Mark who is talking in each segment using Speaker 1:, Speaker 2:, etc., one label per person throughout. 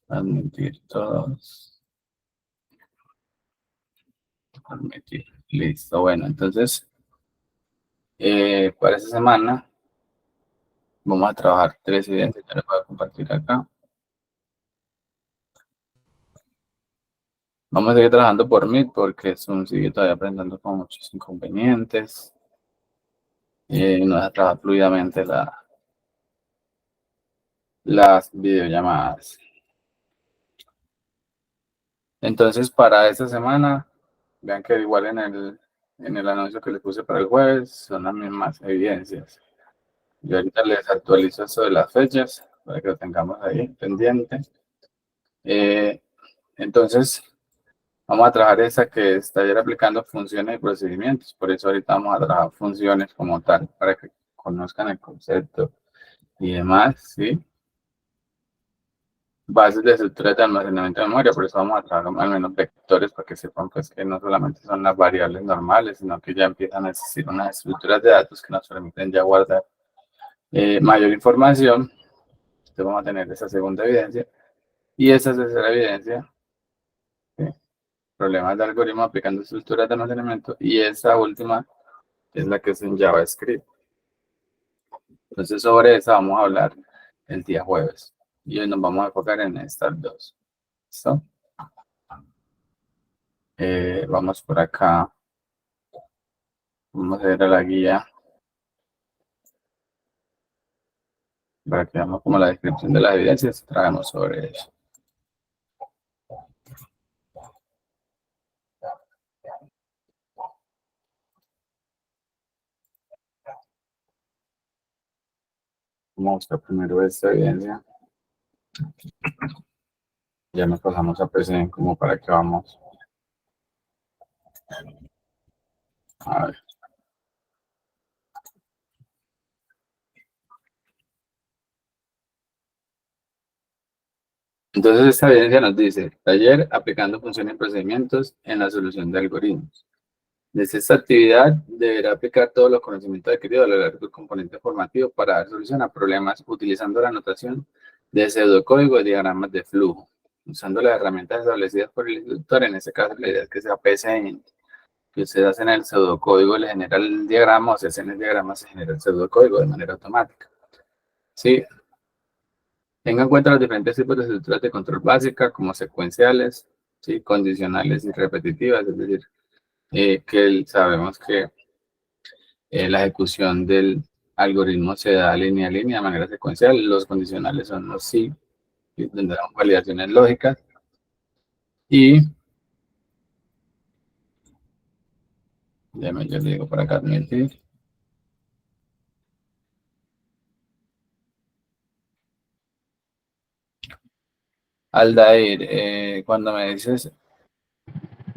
Speaker 1: Admitir todos. Admitir. Listo. Bueno, entonces, para esta semana vamos a trabajar 3 evidencias. Ya les voy a compartir acá. Vamos a seguir trabajando por Meet porque Zoom sigue todavía presentando con muchos inconvenientes. No deja trabajar fluidamente las videollamadas. Entonces, para esta semana, vean que igual en el anuncio que les puse para el jueves, son las mismas evidencias. Yo ahorita les actualizo eso de las fechas para que lo tengamos ahí pendiente. Entonces, vamos a trabajar esa que está ayer aplicando funciones y procedimientos. Por eso ahorita vamos a trabajar funciones como tal, para que conozcan el concepto y demás, ¿sí? Bases de estructuras de almacenamiento de memoria, por eso vamos a trabajar al menos vectores para que sepan pues, que no solamente son las variables normales, sino que ya empiezan a existir unas estructuras de datos que nos permiten ya guardar mayor información. Entonces vamos a tener esa segunda evidencia y esa tercera evidencia, ¿sí? Problemas de algoritmo aplicando estructuras de almacenamiento, y esa última es la que es en JavaScript. Entonces sobre esa vamos a hablar el día jueves y hoy nos vamos a enfocar en estas dos. ¿Listo? Vamos por acá. Vamos a ir a la guía para que veamos como la descripción de las evidencias. Trabajamos sobre eso. Vamos a buscar primero esta evidencia. Ya nos pasamos a PC como para que vamos. A ver. Entonces esta evidencia nos dice, taller aplicando funciones y procedimientos en la solución de algoritmos. Desde esta actividad deberá aplicar todos los conocimientos adquiridos a lo largo del componente formativo para dar solución a problemas utilizando la notación de pseudocódigo y diagramas de flujo, usando las herramientas establecidas por el instructor. En este caso la idea es que sea PCInt, que ustedes hacen el pseudocódigo, le genera el diagrama, o se hacen el diagrama, se genera el pseudocódigo de manera automática. ¿Sí? Tengan en cuenta los diferentes tipos de estructuras de control básica, como secuenciales, ¿sí? Condicionales y repetitivas, es decir, que sabemos que la ejecución del algoritmo se da línea a línea de manera secuencial. Los condicionales son los sí, que tendrán validaciones lógicas. Y, yo les digo por acá, admitir. Aldair, cuando me dices,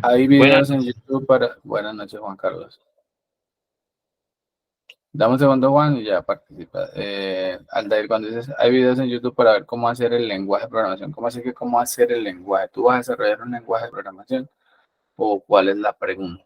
Speaker 1: hay videos en YouTube para... Buenas noches, Juan Carlos. Dame un segundo, Juan, y ya participa. Aldair, cuando dices, hay videos en YouTube para ver cómo hacer el lenguaje de programación. ¿Cómo así que cómo hacer el lenguaje? ¿Tú vas a desarrollar un lenguaje de programación o cuál es la pregunta?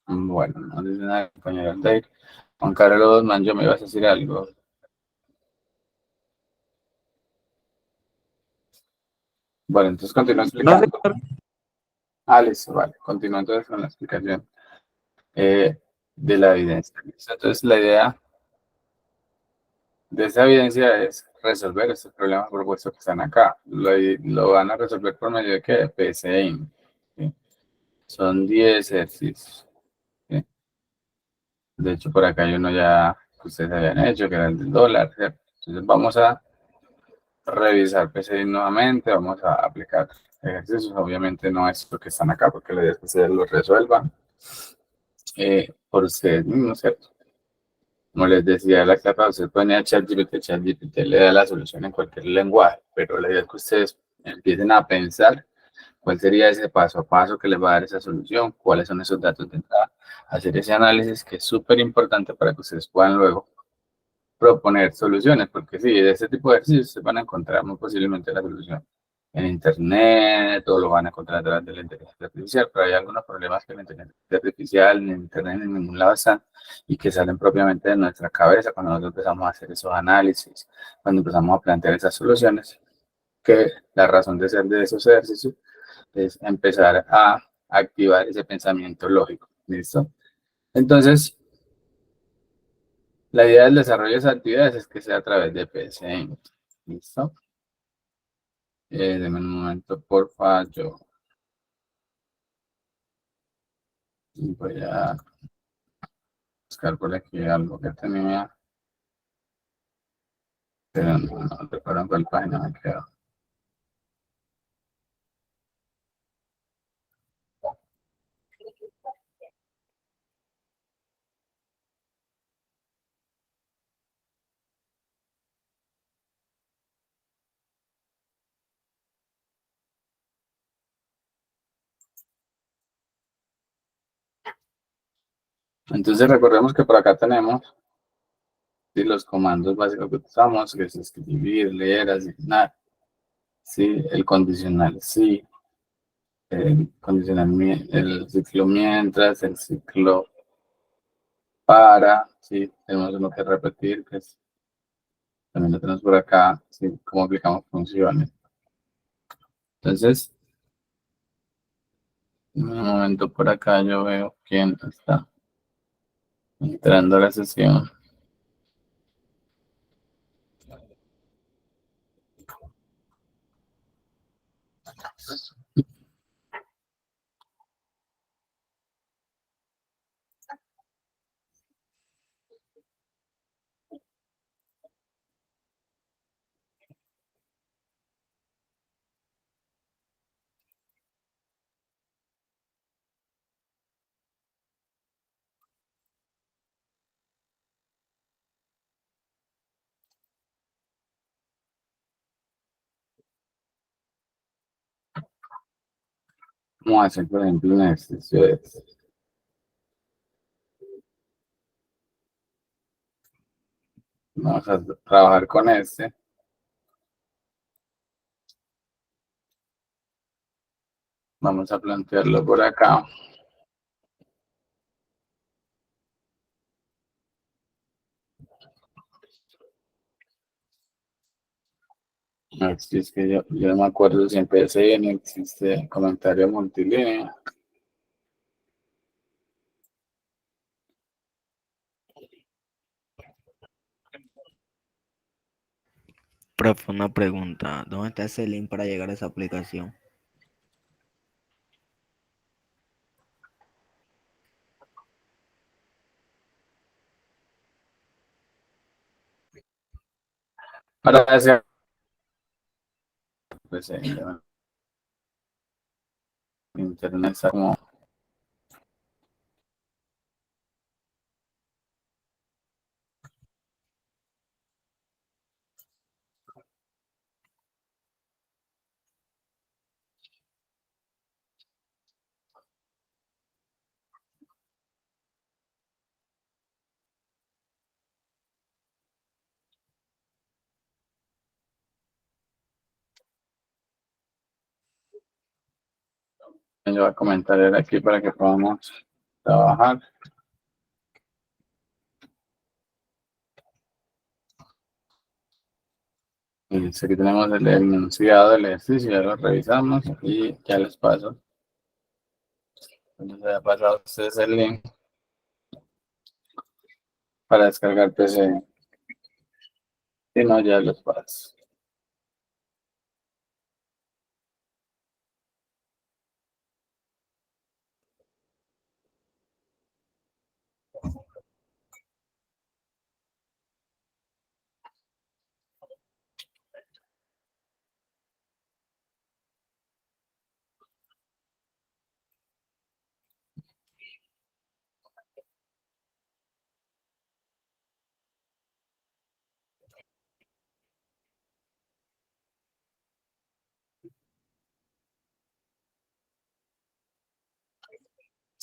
Speaker 1: Bueno, no dice nada, compañero Aldair. Juan Carlos Manjo, me ibas a decir algo. Bueno, entonces continúa explicando. Listo, vale. Continúa entonces con la explicación de la evidencia. ¿Listo? Entonces, la idea de esa evidencia es resolver estos problemas propuestos que están acá. Lo van a resolver por medio de qué? De PCInt, ¿sí? Son 10 ejercicios, ¿sí? De hecho, por acá hay uno ya que ustedes habían hecho, que era el del dólar, ¿cierto? Entonces, vamos a revisar PCInt nuevamente, vamos a aplicar ejercicios. Obviamente no es lo que están acá, porque la idea es que ustedes lo resuelvan por ustedes mismos, ¿cierto? Como les decía, la capa, usted pone a ChatGPT le da la solución en cualquier lenguaje, pero la idea es que ustedes empiecen a pensar ¿Cuál sería ese paso a paso que les va a dar esa solución? ¿Cuáles son esos datos de entrada? Hacer ese análisis que es súper importante para que ustedes puedan luego proponer soluciones, porque sí, de este tipo de ejercicios se van a encontrar muy posiblemente la solución en Internet, o lo van a encontrar a través de la inteligencia artificial, pero hay algunos problemas que la inteligencia artificial, ni en Internet, ni en ningún lado están, y que salen propiamente de nuestra cabeza cuando nosotros empezamos a hacer esos análisis, cuando empezamos a plantear esas soluciones, que la razón de ser de esos ejercicios es empezar a activar ese pensamiento lógico. ¿Listo? Entonces, la idea del desarrollo de esas actividades es que sea a través de PSM. ¿Listo? Deme un momento, porfa. Yo voy a buscar por aquí algo que tenía, pero no recuerdo en cuál página me quedo. Entonces recordemos que por acá tenemos, ¿sí?, los comandos básicos que usamos, que es escribir, leer, asignar, ¿sí?, el condicional sí, el condicional, el ciclo mientras, el ciclo para, ¿sí? Tenemos uno que repetir, que es, también lo tenemos por acá, ¿sí?, cómo aplicamos funciones. Entonces, en un momento por acá yo veo quién está entrando a la sesión. ¿Cómo hacer, por ejemplo, un ejercicio de este? Vamos a trabajar con este. Vamos a plantearlo por acá. Así es que yo no me acuerdo si en PSN existe comentario multilínea.
Speaker 2: Profe, una pregunta. ¿Dónde está ese link para llegar a esa aplicación?
Speaker 1: Para hacer, pues, internet está como, yo voy a comentar aquí para que podamos trabajar. Y aquí tenemos el enunciado del ejercicio, ya lo revisamos y ya les paso. Entonces, ya pasado a ustedes el link para descargar PC. Si no, ya los paso.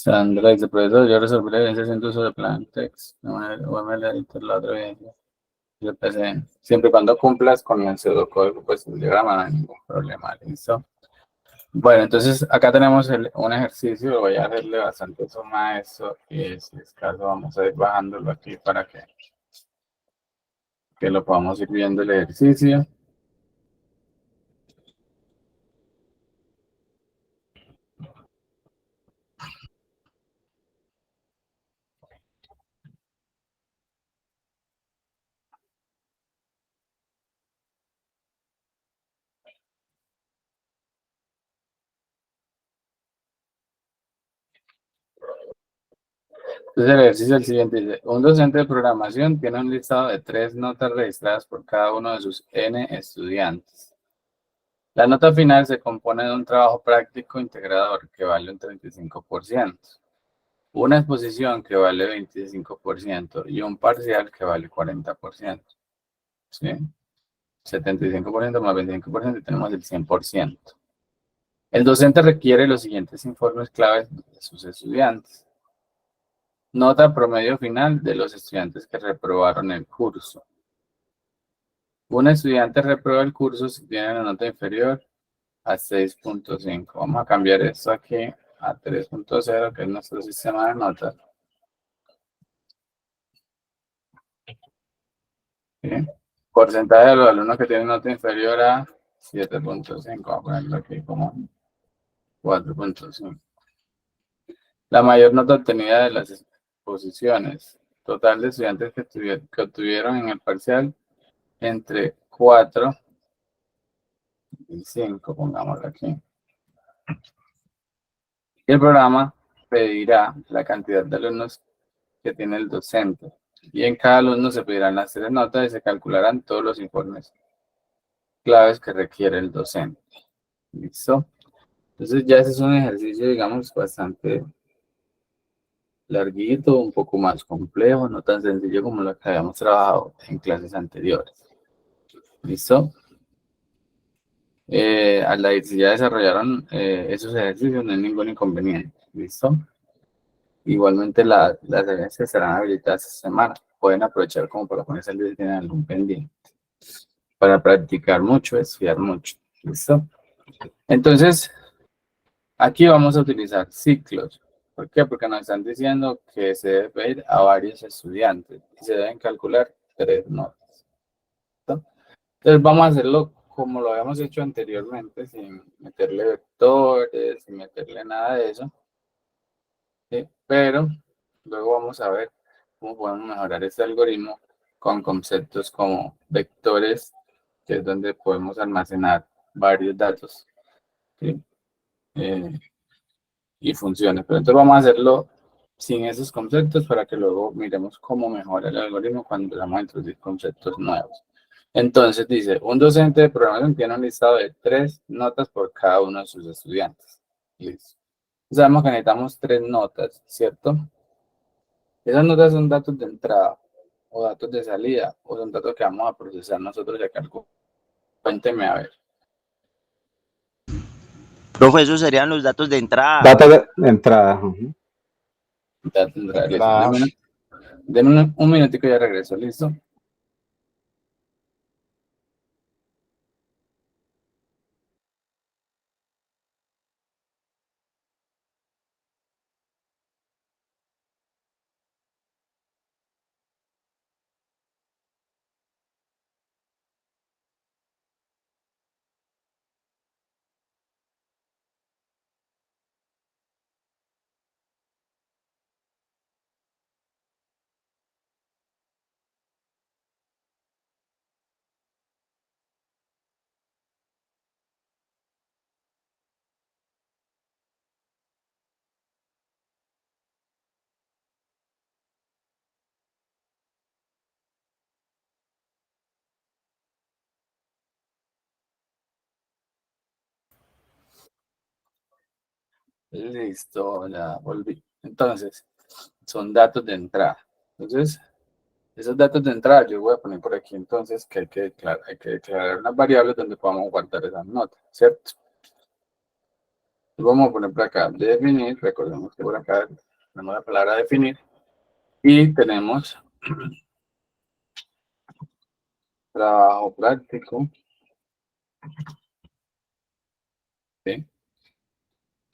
Speaker 1: Sandra dice, profesor, yo resolví la evidencia sin uso de plan text, UML editor, la otra evidencia. Yo pensé, siempre y cuando cumplas con el pseudocódigo, pues el diagrama no hay ningún problema, ¿listo? Bueno, entonces acá tenemos un ejercicio, lo voy a hacerle bastante suma a eso, y si es caso vamos a ir bajándolo aquí para que lo podamos ir viendo el ejercicio. Entonces el ejercicio es el siguiente, dice, un docente de programación tiene un listado de 3 notas registradas por cada uno de sus N estudiantes. La nota final se compone de un trabajo práctico integrador que vale un 35%, una exposición que vale 25% y un parcial que vale 40%. ¿Sí? 75% más 25% y tenemos el 100%. El docente requiere los siguientes informes claves de sus estudiantes. Nota promedio final de los estudiantes que reprobaron el curso. Un estudiante reprueba el curso si tiene una nota inferior a 6.5. Vamos a cambiar esto aquí a 3.0, que es nuestro sistema de notas. ¿Sí? Porcentaje de los alumnos que tienen nota inferior a 7.5. Vamos a ponerlo aquí como 4.5. La mayor nota obtenida de las exposiciones. Total de estudiantes que obtuvieron en el parcial entre 4 y 5, pongámoslo aquí. Y el programa pedirá la cantidad de alumnos que tiene el docente. Y en cada alumno se pedirán las 3 notas y se calcularán todos los informes claves que requiere el docente. ¿Listo? Entonces ya ese es un ejercicio, digamos, bastante larguito, un poco más complejo, no tan sencillo como lo que habíamos trabajado en clases anteriores. ¿Listo? Al la si ya desarrollaron esos ejercicios, no hay ningún inconveniente. ¿Listo? Igualmente las evidencias estarán habilitadas esta semana. Pueden aprovechar como para ponerse al día si tienen algún pendiente. Para practicar mucho, estudiar mucho. ¿Listo? Entonces, aquí vamos a utilizar ciclos. ¿Por qué? Porque nos están diciendo que se debe pedir a varios estudiantes y se deben calcular 3 notas. ¿Listo? Entonces vamos a hacerlo como lo habíamos hecho anteriormente, sin meterle vectores, sin meterle nada de eso. ¿Sí? Pero luego vamos a ver cómo podemos mejorar este algoritmo con conceptos como vectores, que es donde podemos almacenar varios datos. ¿Sí? Y funciones. Pero entonces vamos a hacerlo sin esos conceptos para que luego miremos cómo mejora el algoritmo cuando vamos a introducir conceptos nuevos. Entonces dice, un docente de programación tiene un listado de 3 notas por cada uno de sus estudiantes. Listo. Sabemos que necesitamos 3 notas, ¿cierto? Esas notas son datos de entrada o datos de salida o son datos que vamos a procesar nosotros de cálculo. Cuénteme a ver.
Speaker 3: Profe, esos serían los datos de entrada.
Speaker 4: Datos de entrada.
Speaker 1: Datos de entrada, listo. Deme un minutico y ya regreso, ¿listo? Listo, ya volví. Entonces, son datos de entrada. Entonces, esos datos de entrada yo voy a poner por aquí entonces que hay que declarar unas variables donde podamos guardar esas notas, ¿cierto? Vamos a poner por acá definir, recordemos que por acá tenemos la palabra definir y tenemos trabajo práctico, ¿sí?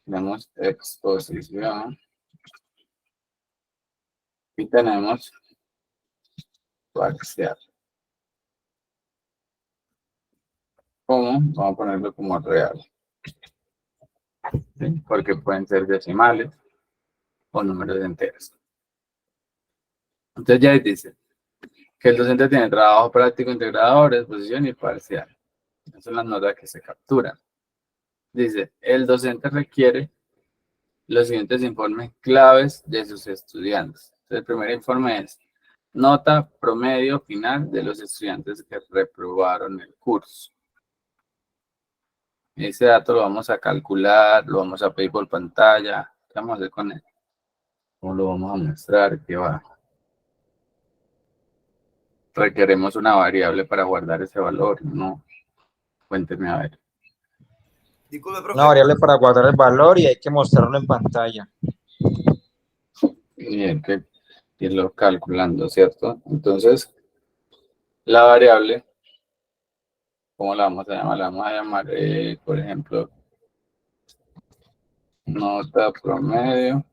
Speaker 1: Tenemos exposición y tenemos parcial. ¿Cómo? Vamos a ponerlo como real, ¿sí? Porque pueden ser decimales o números enteros. Entonces ya dice que el docente tiene trabajo práctico integrador, exposición y parcial. Esas son las notas que se capturan. Dice, el docente requiere los siguientes informes claves de sus estudiantes. Entonces, el primer informe es nota promedio final de los estudiantes que reprobaron el curso. Ese dato lo vamos a calcular, lo vamos a pedir por pantalla. ¿Qué vamos a hacer con él? ¿Cómo lo vamos a mostrar? ¿Qué va? Requeremos una variable para guardar ese valor, ¿no? Cuénteme a ver.
Speaker 4: Disculpe, profe.
Speaker 5: Una variable para guardar el valor y hay que mostrarlo en pantalla.
Speaker 1: Y hay que irlo calculando, ¿cierto? Entonces, la variable, ¿cómo la vamos a llamar? La vamos a llamar, por ejemplo, nota promedio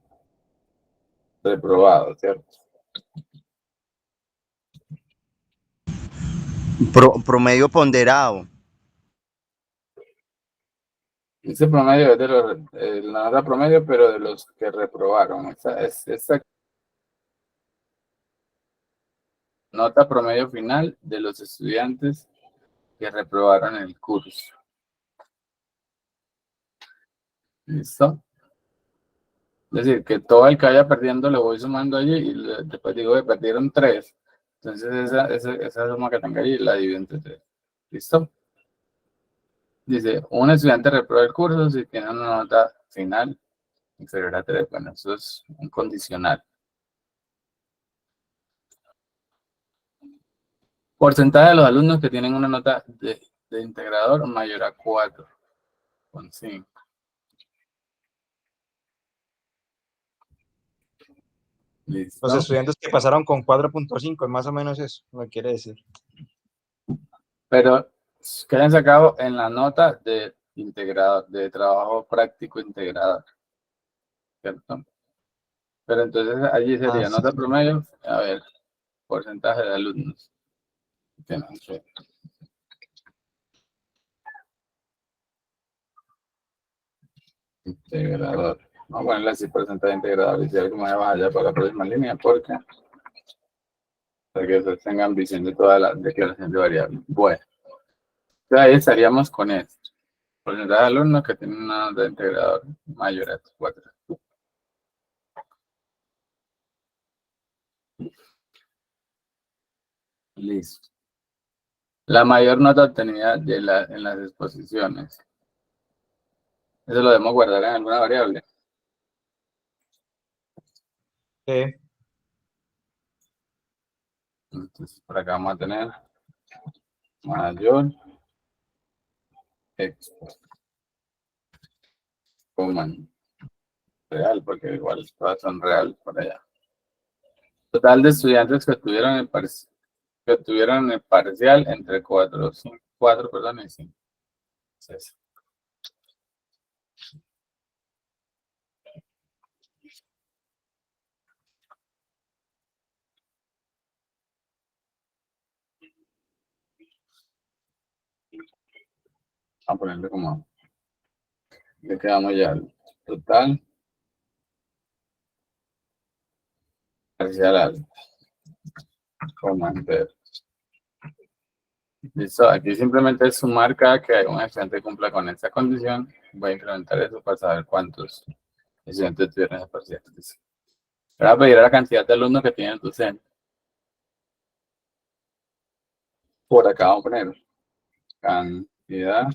Speaker 1: reprobado, ¿cierto?
Speaker 3: Promedio ponderado.
Speaker 1: Ese promedio es de los, la nota promedio, pero de los que reprobaron. Esa nota promedio final de los estudiantes que reprobaron el curso. ¿Listo? Es decir, que todo el que vaya perdiendo lo voy sumando allí y después digo que perdieron 3. Entonces esa suma que tenga allí la divido entre 3. ¿Listo? Dice, un estudiante reprueba el curso si tiene una nota final inferior a 3. Bueno, eso es un condicional. Porcentaje de los alumnos que tienen una nota de integrador mayor a 4,5. ¿Listo?
Speaker 5: Los estudiantes que pasaron con 4.5 es más o menos eso, lo que quiere decir.
Speaker 1: Pero que hayan sacado en la nota de integrador, de trabajo práctico integrador. ¿Cierto? Pero entonces allí sería nota promedio, a ver, porcentaje de alumnos. Que no sé. Integrador. Vamos a ponerle así porcentaje de integrador y si algo me va allá para la próxima línea, porque para que ustedes tengan visión de toda la declaración de variables. Bueno, entonces ahí estaríamos con esto. Porcentaje de alumnos que tienen una nota de integrador mayor a 4. Listo. La mayor nota obtenida en las exposiciones. Eso lo debemos guardar en alguna variable.
Speaker 5: Sí.
Speaker 1: Entonces, por acá vamos a tener mayor expo. Coman real, porque igual todas son reales por allá. Total de estudiantes que tuvieron el parcial entre 4, perdón, y 5. Entonces, vamos a ponerle como, le quedamos ya el total parcial alto. Coman Listo, aquí simplemente es sumar cada que un estudiante cumpla con esta condición. Voy a incrementar eso para saber cuántos estudiantes tuvieron esa parcial. Ahora voy a pedir a la cantidad de alumnos que tiene el docente. Por acá vamos a poner cantidad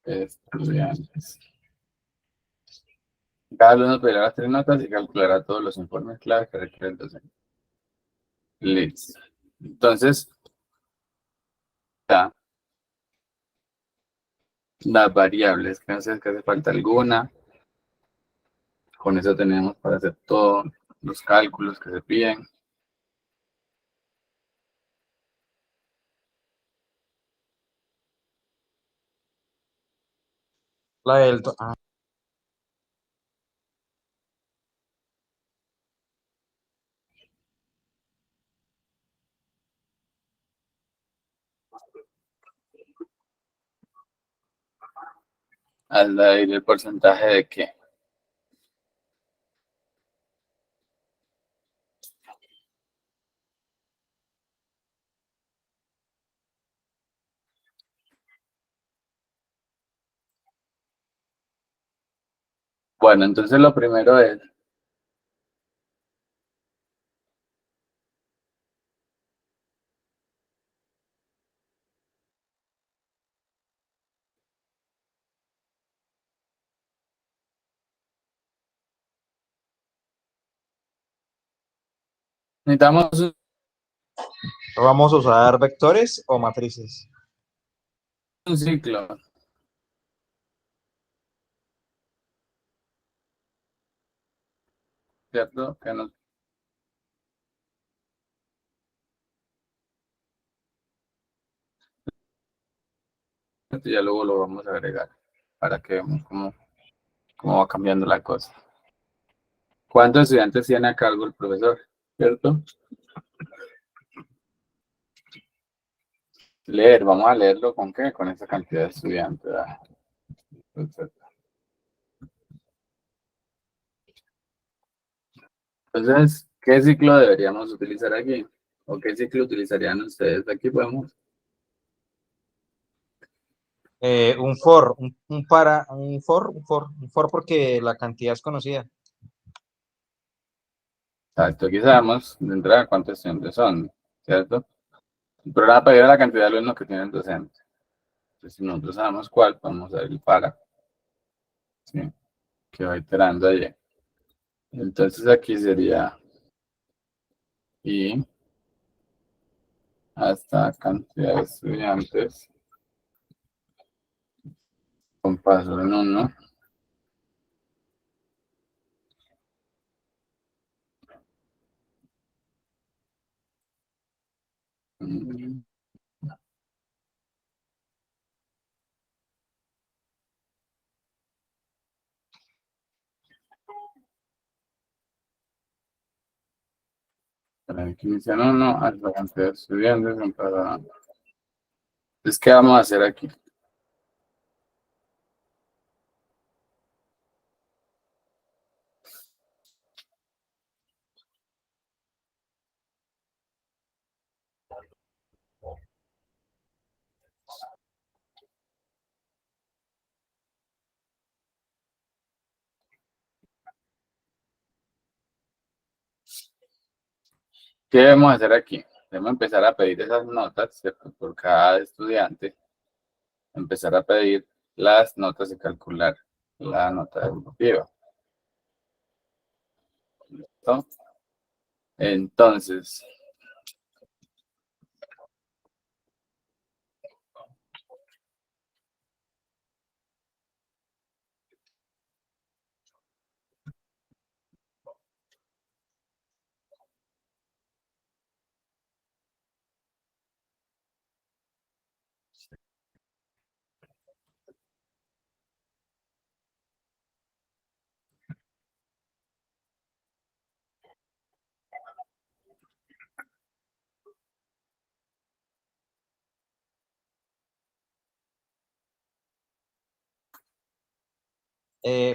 Speaker 1: de estudiantes. Cada alumno pedirá las 3 notas y calculará todos los informes claves que requiere el docente. Listo. Entonces, ya. Las variables, que no sé si hace falta alguna. Con eso tenemos para hacer todos los cálculos que se piden.
Speaker 5: La del...
Speaker 1: El porcentaje de qué. Bueno, entonces lo primero es necesitamos
Speaker 5: ¿Vamos a usar vectores o matrices?
Speaker 1: un ciclo, ¿cierto? Que nos, ya luego lo vamos a agregar para que veamos cómo va cambiando la cosa. ¿Cuántos estudiantes tiene a cargo el profesor? ¿Cierto? Leer, vamos a leerlo con qué? Con esa cantidad de estudiantes. Perfecto. Entonces, ¿qué ciclo deberíamos utilizar aquí? ¿O qué ciclo utilizarían ustedes? Aquí podemos.
Speaker 5: Un for, un para, un for porque la cantidad es conocida.
Speaker 1: Exacto, aquí sabemos de entrada cuántos estudiantes son, ¿cierto? El programa pedir la cantidad de alumnos que tiene el docente. Entonces, si nosotros sabemos cuál, podemos ver el para, ¿sí? Que va iterando allí. Entonces aquí sería y hasta cantidad de estudiantes con paso en uno. Para que inician uno, hasta cantidad de estudiantes en cada. Entonces, ¿qué vamos a hacer aquí? ¿Qué debemos hacer aquí? Debemos empezar a pedir esas notas, ¿cierto? Por cada estudiante. Empezar a pedir las notas y calcular la nota educativa. ¿Listo? Entonces,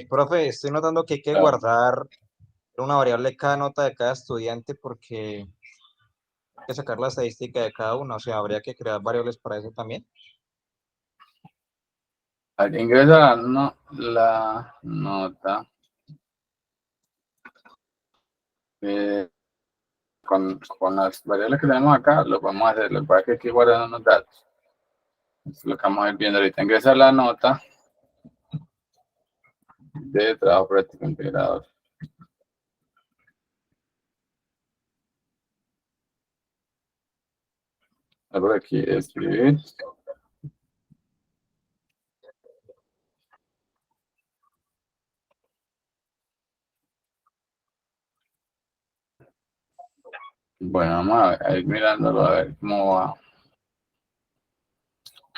Speaker 5: Profe, estoy notando que hay que guardar una variable cada nota de cada estudiante porque hay que sacar la estadística de cada uno. O sea, habría que crear variables para eso también.
Speaker 1: al ingresar no, la nota eh, con las variables que tenemos acá, lo vamos a hacer. Lo que pasa es que aquí guardan unos datos. Eso es lo que vamos a ir viendo ahorita. Ingresa la nota de trabajo práctico integrador. Por aquí escribir. Bueno, vamos a ir mirándolo a ver cómo va.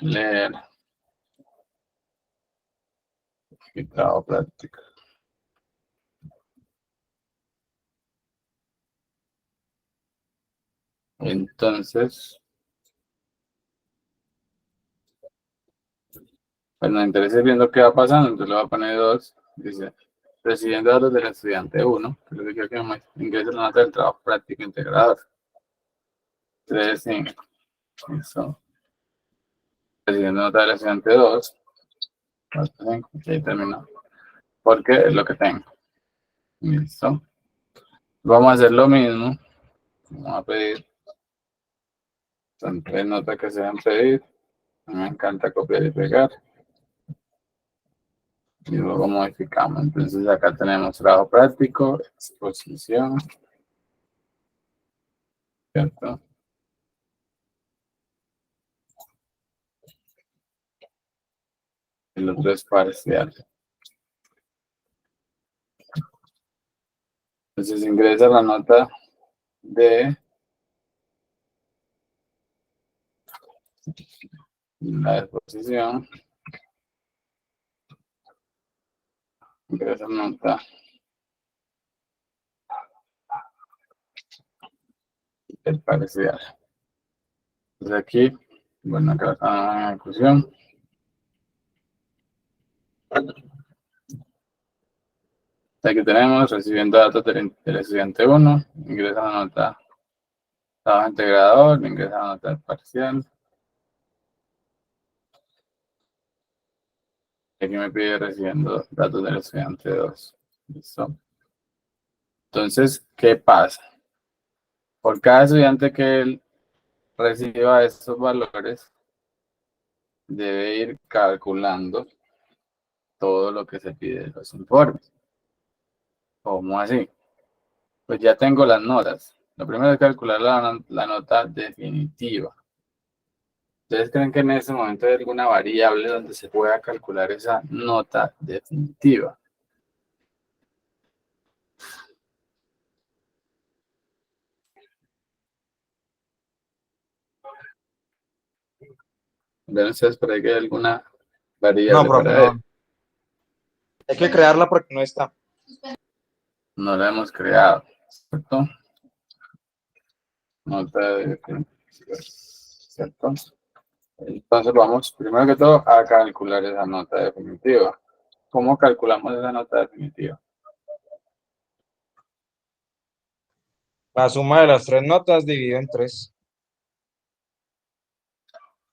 Speaker 1: Leer. Y trabajo práctico. Entonces, pues nos interesa ir viendo qué va pasando, entonces le voy a poner 2. Dice, recibiendo datos del estudiante 1, que es lo que quiero que me ingrese la nota del trabajo práctico integrador. 3, 5. Eso. Recibiendo nota del estudiante 2. 4, 5. Y ahí terminó. Porque es lo que tengo. Listo. Vamos a hacer lo mismo. Vamos a pedir. Son 3 notas que se deben pedir. Me encanta copiar y pegar. Y luego modificamos. Entonces acá tenemos trabajo práctico, exposición, ¿cierto? El otro es parcial. Entonces ingresa la nota de la exposición. Ingresa la nota del parcial. Entonces aquí, bueno, acá está la ejecución. Aquí tenemos recibiendo datos del estudiante 1, ingresa la nota trabajo integrador, ingresa la nota del parcial. Aquí me pide recibiendo datos del estudiante 2. Listo. Entonces, ¿qué pasa? Por cada estudiante que él reciba estos valores, debe ir calculando todo lo que se pide de los informes. ¿Cómo así? Pues ya tengo las notas. Lo primero es calcular la nota definitiva. ¿Ustedes creen que en ese momento hay alguna variable donde se pueda calcular esa nota definitiva? ¿Ven ustedes por ahí que hay alguna variable
Speaker 5: No, profe,
Speaker 1: para él?
Speaker 5: no. Hay que crearla porque no está.
Speaker 1: No la hemos creado, ¿cierto? Nota definitiva, ¿cierto? Entonces vamos, primero que todo, a calcular esa nota definitiva. ¿Cómo calculamos esa nota definitiva?
Speaker 5: La suma de las 3 notas dividido en 3.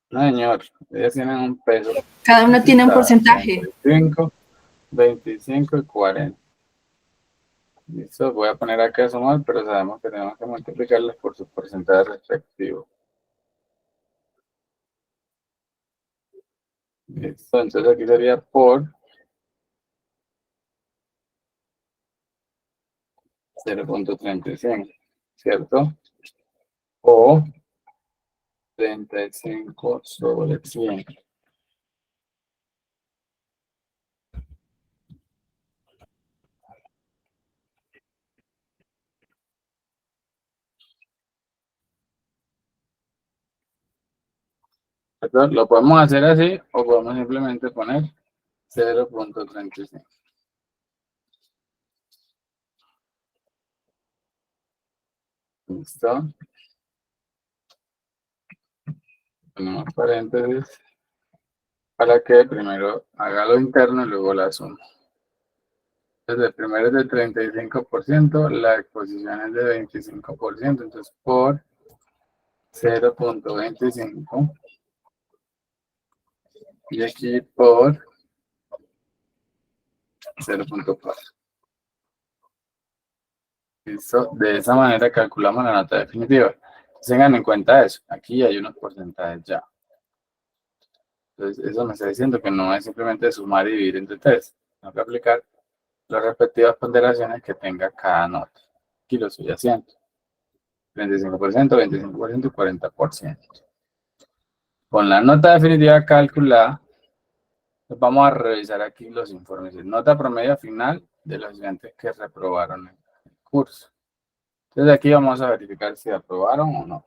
Speaker 1: No, señor, ellas tienen un peso.
Speaker 6: Cada uno tiene un porcentaje.
Speaker 1: 25, 25 y 40. Listo, voy a poner acá a sumar, pero sabemos que tenemos que multiplicarlas por su porcentaje respectivo. Listo, entonces aquí sería por 0.35, ¿cierto? O 35 sobre 100. Entonces, lo podemos hacer así o podemos simplemente poner 0.35. ¿Listo? Ponemos paréntesis para que primero haga lo interno y luego la suma. Entonces, el primero es del 35%, la exposición es de 25%, entonces por 0.25 y aquí por 0.4. Listo, de esa manera calculamos la nota definitiva. Tengan en cuenta eso, aquí hay unos porcentajes ya. Entonces, eso me está diciendo que no es simplemente sumar y dividir entre 3, sino que aplicar las respectivas ponderaciones que tenga cada nota. Aquí lo estoy haciendo. 35%, 25% y 40%. Con la nota definitiva calculada, vamos a revisar aquí los informes. Nota promedio final de los estudiantes que reprobaron el curso. Entonces aquí vamos a verificar si aprobaron o no.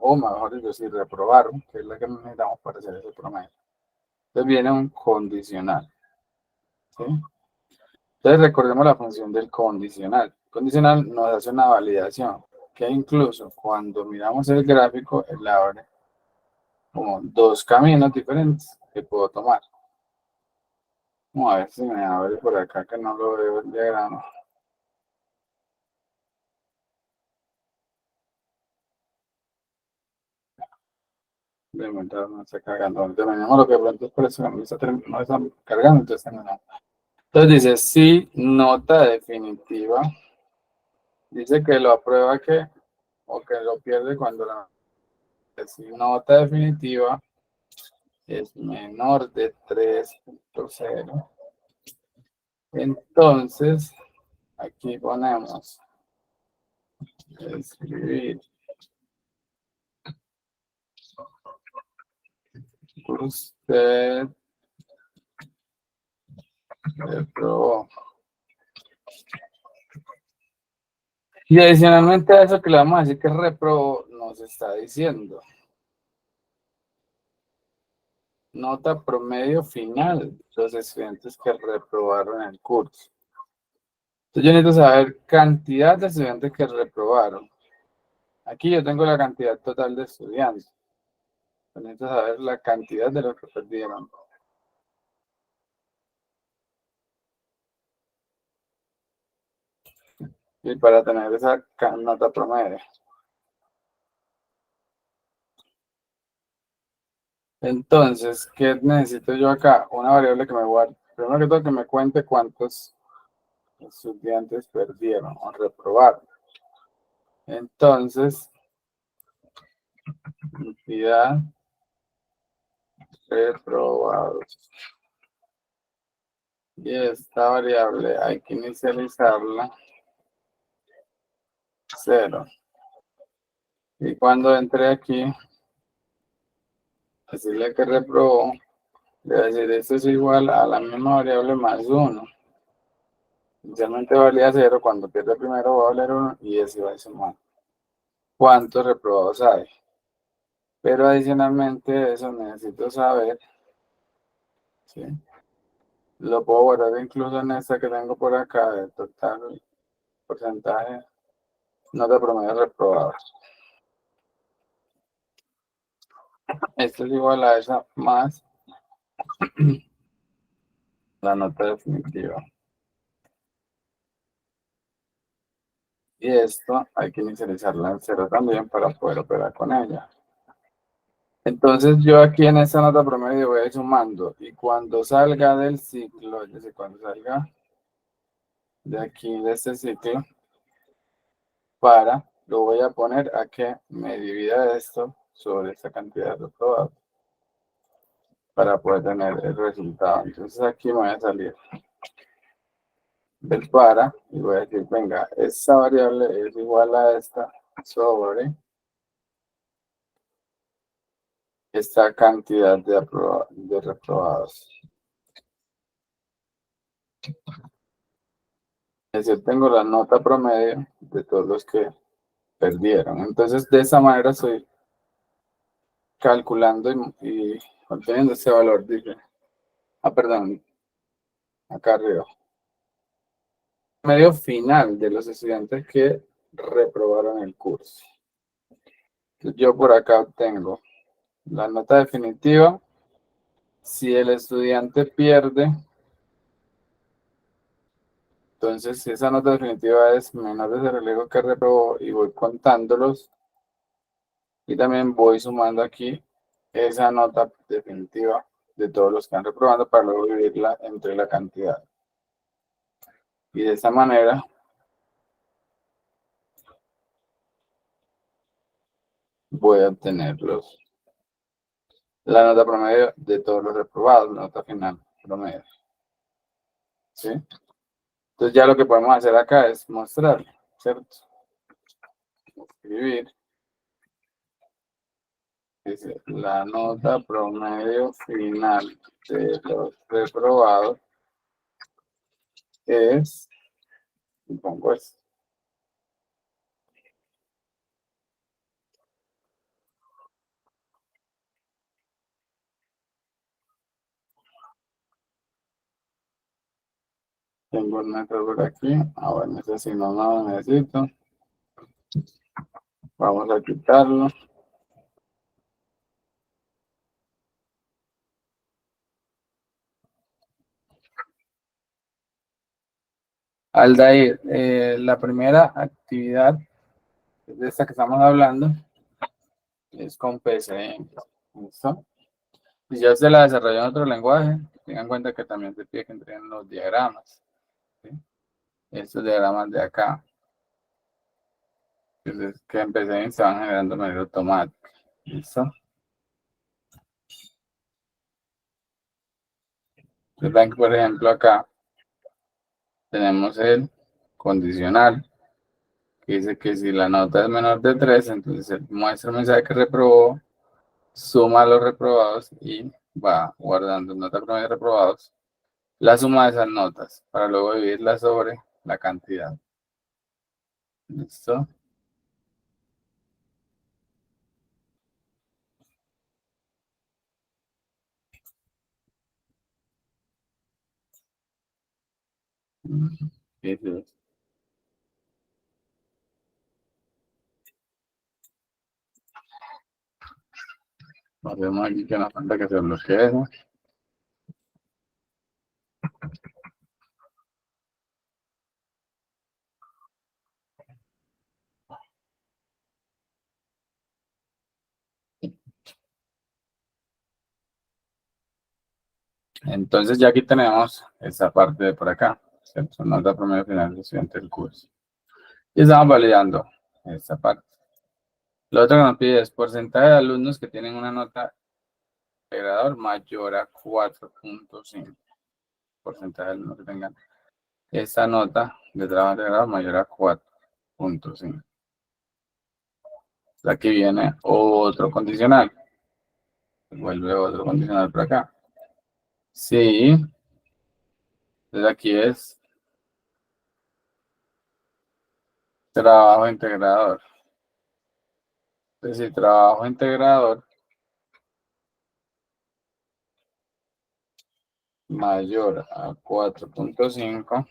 Speaker 1: O mejor dicho, si reprobaron, que es la que necesitamos para hacer ese promedio. Entonces viene un condicional. ¿Sí? Entonces recordemos la función del condicional. El condicional nos hace una validación, que incluso cuando miramos el gráfico, él abre como dos caminos diferentes que puedo tomar. Vamos a ver si me abre por acá, que no lo veo el diagrama. De momento no está cargando. Dependiendo lo que pronto es por eso no está cargando, entonces terminamos. Entonces dice, si nota definitiva, dice que lo aprueba que, o que lo pierde cuando la si nota definitiva es menor de 3.0. Entonces, aquí ponemos escribir. Usted reprobó. Y adicionalmente a eso que le vamos a decir que reprobó, nos está diciendo nota promedio final de los estudiantes que reprobaron el curso. Entonces yo necesito saber cantidad de estudiantes que reprobaron. Aquí yo tengo la cantidad total de estudiantes. Necesito saber la cantidad de los que perdieron. Y para tener esa nota promedio. Entonces, ¿qué necesito yo acá? Una variable que me guarde. Primero que todo, que me cuente cuántos estudiantes perdieron o reprobaron. Entonces, cantidad reprobados. Y esta variable hay que inicializarla 0. Y cuando entre aquí, decirle que reprobó, le voy a decir esto es igual a la misma variable más 1. Inicialmente valía 0, cuando pierde primero va a valer 1 y así va a sumar. ¿Cuántos reprobados hay? Pero adicionalmente eso necesito saber, ¿sí? Lo puedo guardar incluso en esta que tengo por acá, de total porcentaje, nota promedio reprobados. Esto es igual a esa más la nota definitiva. Y esto hay que inicializarla en 0 también para poder operar con ella. Entonces yo aquí en esta nota promedio voy a ir sumando. Y cuando salga del ciclo, es decir, cuando salga de aquí, de este ciclo, lo voy a poner a que me divida esto sobre esta cantidad de reprobados para poder tener el resultado. Entonces aquí me voy a salir del para y voy a decir, venga, esta variable es igual a esta sobre esta cantidad de reprobados. Es decir, tengo la nota promedio de todos los que perdieron. Entonces, de esa manera estoy calculando y obteniendo ese valor. Dice, perdón, acá arriba. Promedio final de los estudiantes que reprobaron el curso. Entonces, yo por acá obtengo la nota definitiva. Si el estudiante pierde, entonces si esa nota definitiva es menor de ese relevo que reprobó y voy contándolos y también voy sumando aquí esa nota definitiva de todos los que han reprobado para luego dividirla entre la cantidad. Y de esta manera voy a obtener la nota promedio de todos los reprobados, la nota final promedio. ¿Sí? Entonces ya lo que podemos hacer acá es mostrar, ¿cierto? Escribir. Dice, la nota promedio final de los reprobados es, y pongo esto, Tengo un error por aquí. Bueno, ese sí no lo necesito. Vamos a quitarlo. Aldair, la primera actividad de esta que estamos hablando es con PCM. ¿Listo? Si ya se la desarrolló en otro lenguaje, tengan en cuenta que también se pide que entreguen los diagramas. ¿Sí? Estos diagramas de acá. Entonces, que en PCM se van generando de manera automática. ¿Listo? Entonces, ven que, por ejemplo, acá tenemos el condicional, que dice que si la nota es menor de 3, entonces él muestra el mensaje que reprobó, suma los reprobados y va guardando nota promedio de reprobados, la suma de esas notas, para luego dividirla sobre la cantidad. ¿Listo? Sí, sí. Nos vemos aquí que nos falta que se bloquee eso. Entonces ya aquí tenemos esta parte de por acá, ¿cierto? Nota promedio final del estudiante del curso. Y estamos validando esta parte. Lo otro que nos pide es porcentaje de alumnos que tienen una nota integrador mayor a 4.5. Porcentaje de alumnos que tengan esta nota de trabajo integrador mayor a 4.5. Aquí viene otro condicional. Vuelve otro condicional por acá. Sí. Entonces aquí es trabajo integrador. Entonces si trabajo integrador mayor a 4.5,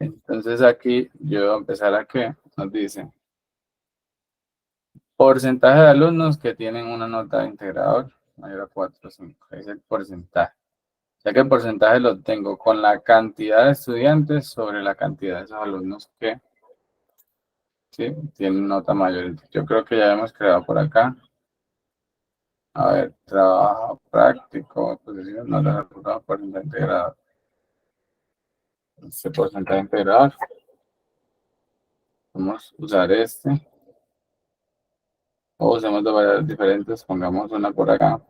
Speaker 1: entonces aquí yo voy a empezar a que nos dice porcentaje de alumnos que tienen una nota de integrador mayor a 4.5. Es el porcentaje. Ya que el porcentaje lo tengo con la cantidad de estudiantes sobre la cantidad de esos alumnos que ¿sí? Tienen nota mayor. Yo creo que ya hemos creado por acá. A ver, trabajo práctico, posición, nota reportada, porcentaje integrado. Este porcentaje integrador. Vamos a usar este. O usemos de variables diferentes. Pongamos una por acá.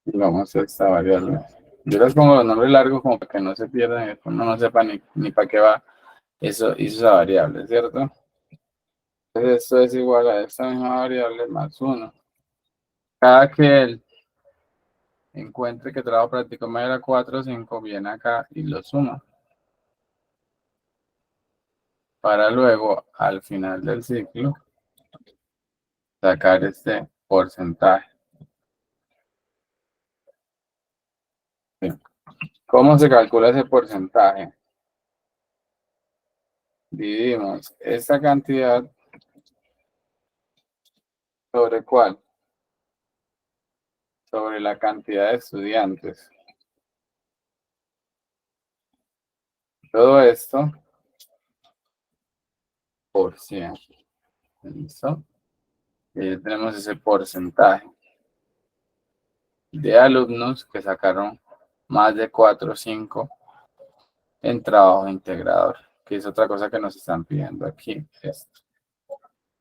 Speaker 1: Y vamos a esta variable. Yo les pongo los nombres largos como para que no se pierdan, uno no sepa ni para qué va eso hizo esa variable, ¿cierto? Entonces esto es igual a esta misma variable más 1. Cada que él encuentre que trabajo práctico mayor a 4 o 5, viene acá y lo suma. Para luego, al final del ciclo, sacar este porcentaje. ¿Sí? ¿Cómo se calcula ese porcentaje? Dividimos esta cantidad sobre ¿cuál? Sobre la cantidad de estudiantes. Todo esto por 100. ¿Listo? Y ya tenemos ese porcentaje de alumnos que sacaron más de 4 o 5 en trabajo integrador, que es otra cosa que nos están pidiendo aquí. Esto.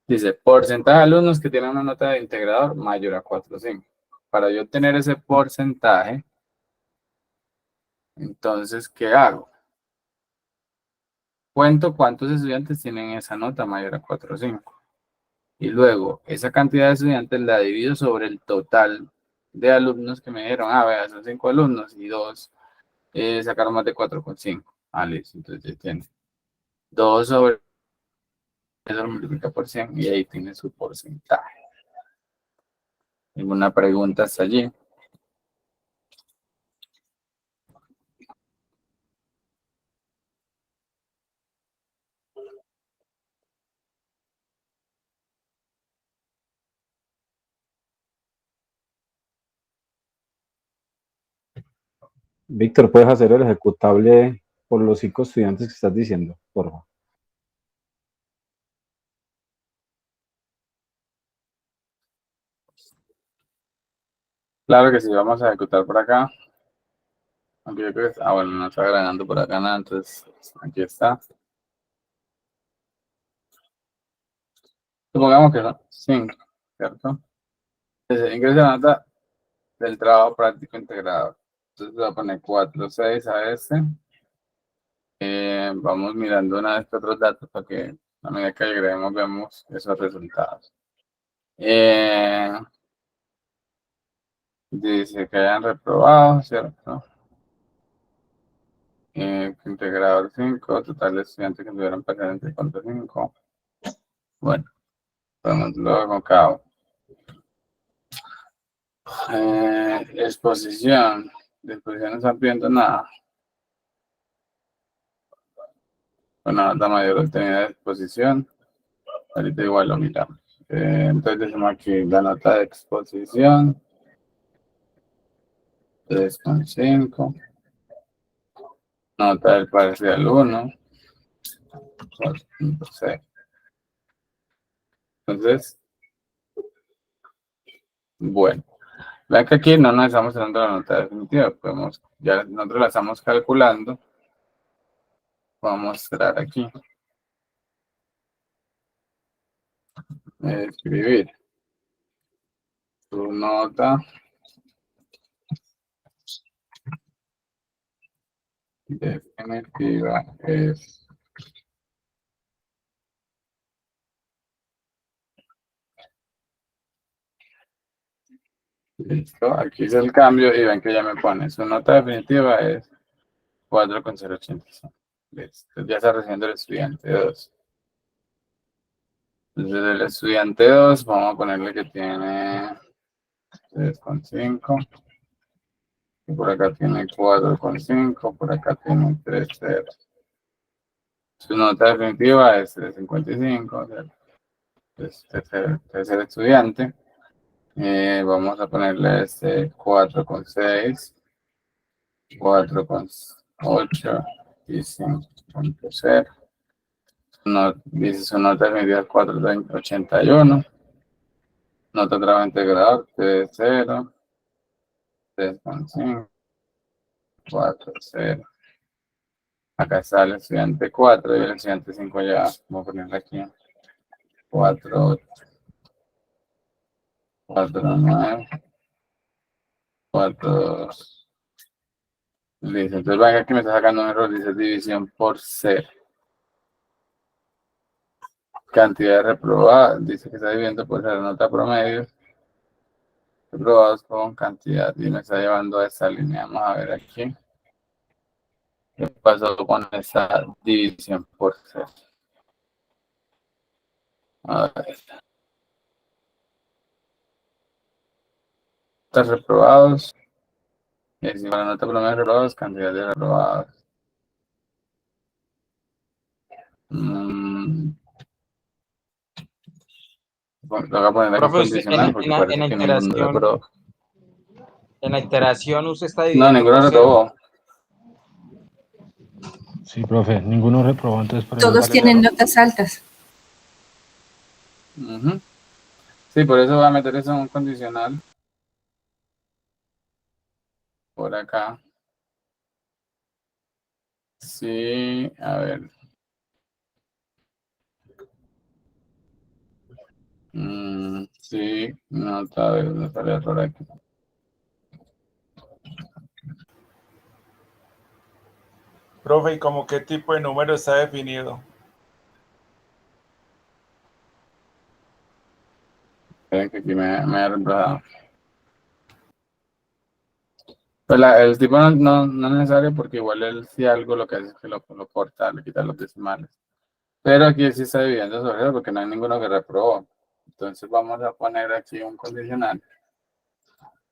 Speaker 1: Dice, porcentaje de alumnos que tienen una nota de integrador mayor a 4 o 5. Para yo tener ese porcentaje, entonces, ¿qué hago? Cuento cuántos estudiantes tienen esa nota mayor a 4 o 5. Y luego, esa cantidad de estudiantes la divido sobre el total de alumnos que me dijeron, vea, son 5 alumnos y 2 sacaron más de 4,5. Listo, entonces ya tiene 2 sobre eso lo multiplica por 100 y ahí tiene su porcentaje. ¿Ninguna pregunta hasta allí?
Speaker 7: Víctor, ¿puedes hacer el ejecutable por los 5 estudiantes que estás diciendo? Por favor.
Speaker 1: Claro que sí, vamos a ejecutar por acá. Aunque yo creo que, bueno, no está agregando por acá nada, entonces aquí está. Supongamos que son 5, ¿cierto? Entonces, ingresa la nota del trabajo práctico integrado. Entonces voy a poner 4, 6 a este. Vamos mirando una vez que otros datos para que a medida que agreguemos vemos esos resultados. Dice que hayan reprobado, ¿cierto? Integrador 5, total de estudiantes que tuvieron presente contra 5. Bueno, vamos luego con cada uno. Exposición. De exposición no están pidiendo nada. Bueno, nota mayor obtenida de exposición. Ahorita igual lo miramos. Entonces decimos aquí la nota de exposición. 3,5. Nota del parcial 1. 4,6. Entonces, bueno. Vean que aquí no nos estamos dando la nota definitiva. Ya nosotros la estamos calculando. Vamos a mostrar aquí. Escribir. Tu nota definitiva es listo. Aquí hice el cambio y ven que ya me pone su nota definitiva es 4,085. Listo. Ya está recibiendo el estudiante 2. Entonces el estudiante 2 vamos a ponerle que tiene 3,5. Y por acá tiene 4,5. Por acá tiene 3,0. Su nota definitiva es 3,55. Tercer estudiante. Vamos a ponerle 4,6, 4,8 y 5,0. Dice su nota definitiva es 4,81. Nota trabajo integrador 3,0, 3,5, 4,0. Acá está el estudiante 4 y el estudiante 5 ya. Vamos a ponerle aquí 4,8, 4,9, 4. Listo, entonces venga aquí me está sacando un error, dice división por 0. Cantidad reprobada, dice que está dividiendo por la nota promedio. Reprobados con cantidad y me está llevando a esta línea. Vamos a ver aquí. ¿Qué pasó con esa división por 0? A ver. Notas reprobados. Es igual a nota promedio de reprobados, cantidad de reprobados. Bueno, lo voy a poner aquí
Speaker 5: Profe, usted
Speaker 1: condicional porque parece que ninguno reprobó.
Speaker 5: en la iteración usted está
Speaker 1: No,
Speaker 5: dividiendo
Speaker 1: ninguno
Speaker 5: por 0.
Speaker 1: reprobó.
Speaker 7: Sí, profe, ninguno reprobó, entonces por eso
Speaker 6: Todos
Speaker 5: ¿Cuál es el
Speaker 6: tienen
Speaker 5: error?
Speaker 6: notas altas.
Speaker 1: Sí, por eso voy a meter eso en un condicional. Por acá. Sí, a ver. Sí, no, a ver, no sale error aquí.
Speaker 8: Profe, ¿y como qué tipo de número está definido?
Speaker 1: Esperen que aquí me ha reemplazado. Pues el tipo no es necesario porque igual él si algo lo que hace es que lo corta, le quita los decimales. Pero aquí sí está dividiendo sobre eso porque no hay ninguno que reprobó. Entonces vamos a poner aquí un condicional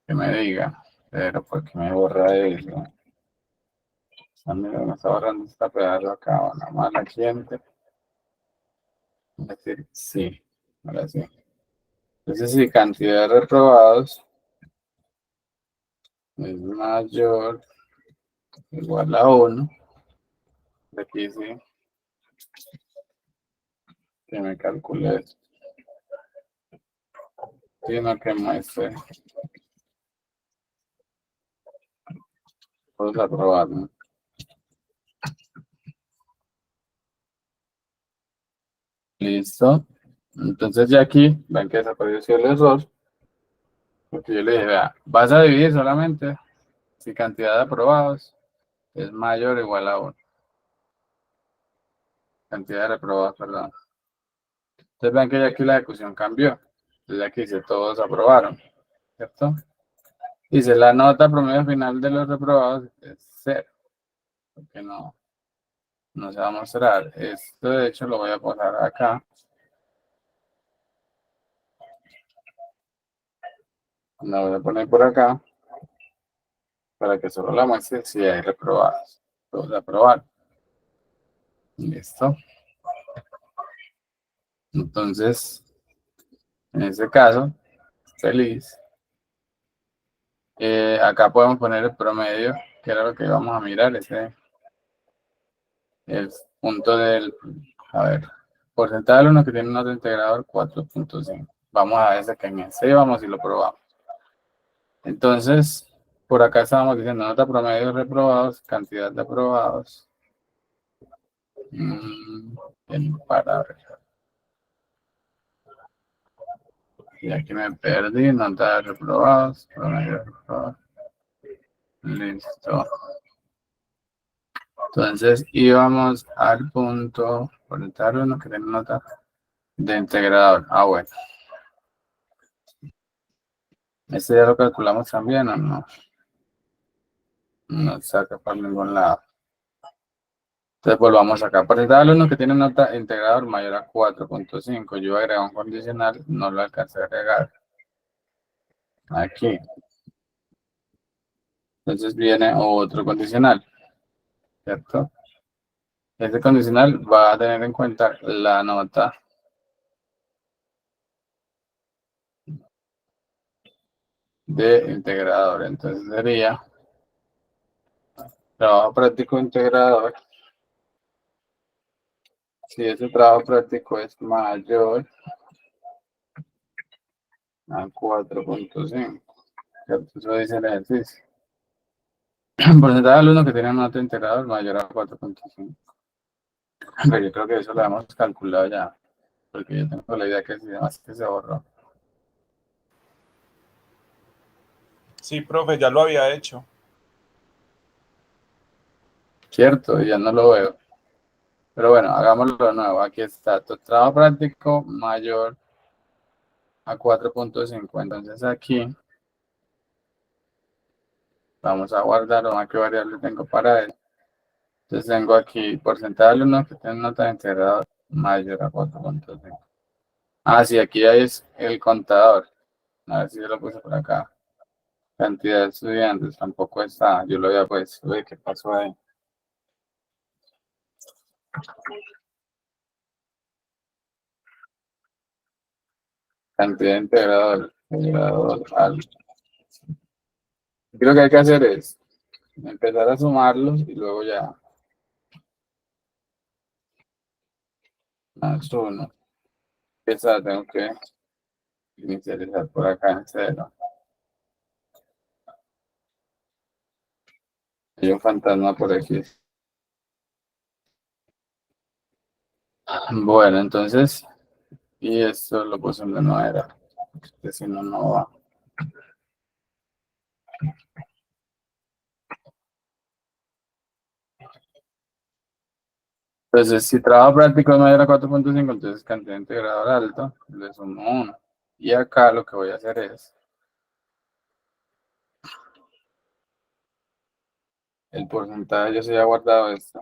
Speaker 1: que me diga, pero ¿por qué me borra eso? Mira, me está borrando esta pedazo acá, una mala gente. Es decir, sí, ahora sí. Entonces, si cantidad de reprobados es mayor o igual a 1, de aquí sí, que me calcule eso. Sino que muestre los aprobados, ¿no? Listo. Entonces ya aquí, ven que desapareció el error. Porque yo le dije, vea, vas a dividir solamente si cantidad de aprobados es mayor o igual a 1. Cantidad de reprobados, perdón. Entonces ven que ya aquí la ejecución cambió. Entonces aquí dice todos aprobaron, ¿cierto? Dice la nota promedio final de los reprobados es 0. Porque no se va a mostrar. Esto de hecho lo voy a poner acá. Lo voy a poner por acá. Para que solo la muestre si hay reprobados. Todos aprobaron. Listo. Entonces, en este caso, feliz. Acá podemos poner el promedio, que era lo que íbamos a mirar, el punto del, a ver, porcentaje de alumnos que tienen nota integrador 4.5. Vamos a ese que en ese vamos y lo probamos. Entonces, por acá estábamos diciendo nota promedio de reprobados, cantidad de aprobados. Para ver. Y aquí me perdí, nota de reprobados, promedio de reprobados. Listo. Entonces íbamos al punto, por el uno que tiene nota de integrador. Ah, bueno. ¿Este ya lo calculamos también o no? No saca por ningún lado. Entonces volvamos acá. Por el uno que tiene nota de integrador mayor a 4.5. Yo agrego un condicional, no lo alcancé a agregar. Aquí. Entonces viene otro condicional. ¿Cierto? Este condicional va a tener en cuenta la nota de integrador. Entonces sería trabajo práctico integrador. Si ese trabajo práctico es mayor a 4.5, ¿cierto? Eso dice el ejercicio. Porcentaje de alumnos que tienen nota de integrador mayor a 4.5. Pero yo creo que eso lo hemos calculado ya, porque yo tengo la idea que si además que se borró.
Speaker 8: Sí, profe, ya lo había hecho.
Speaker 1: Cierto, ya no lo veo. Pero bueno, hagámoslo de nuevo. Aquí está, tu trabajo práctico mayor a 4.5. Entonces aquí vamos a guardar a qué variable tengo para él. Entonces tengo aquí porcentaje de alumnos que tienen nota de integrador mayor a 4.5. Ah, sí, aquí es el contador. A ver si yo lo puse por acá. Cantidad de estudiantes tampoco está. Yo lo había puesto. Uy, ¿qué pasó ahí? Cantidad de integrador alto. Lo que hay que hacer es empezar a sumarlos y luego ya. Más uno. Esa tengo que inicializar por acá en 0. Hay un fantasma por aquí. Bueno, entonces, y esto lo puse donde no era, porque si no, no va. Entonces, si trabajo práctico es mayor a 4.5, entonces cantidad de integrador alto, le sumo 1. Y acá lo que voy a hacer es El porcentaje, yo se había guardado esto.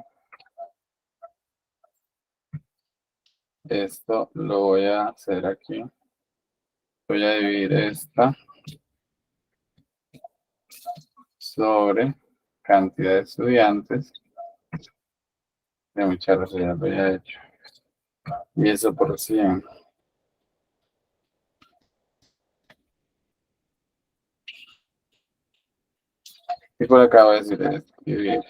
Speaker 1: Esto lo voy a hacer aquí. Voy a dividir esta sobre cantidad de estudiantes. De muchas gracias, ya lo había hecho. Y eso por 100. Y por acá voy a decir escribir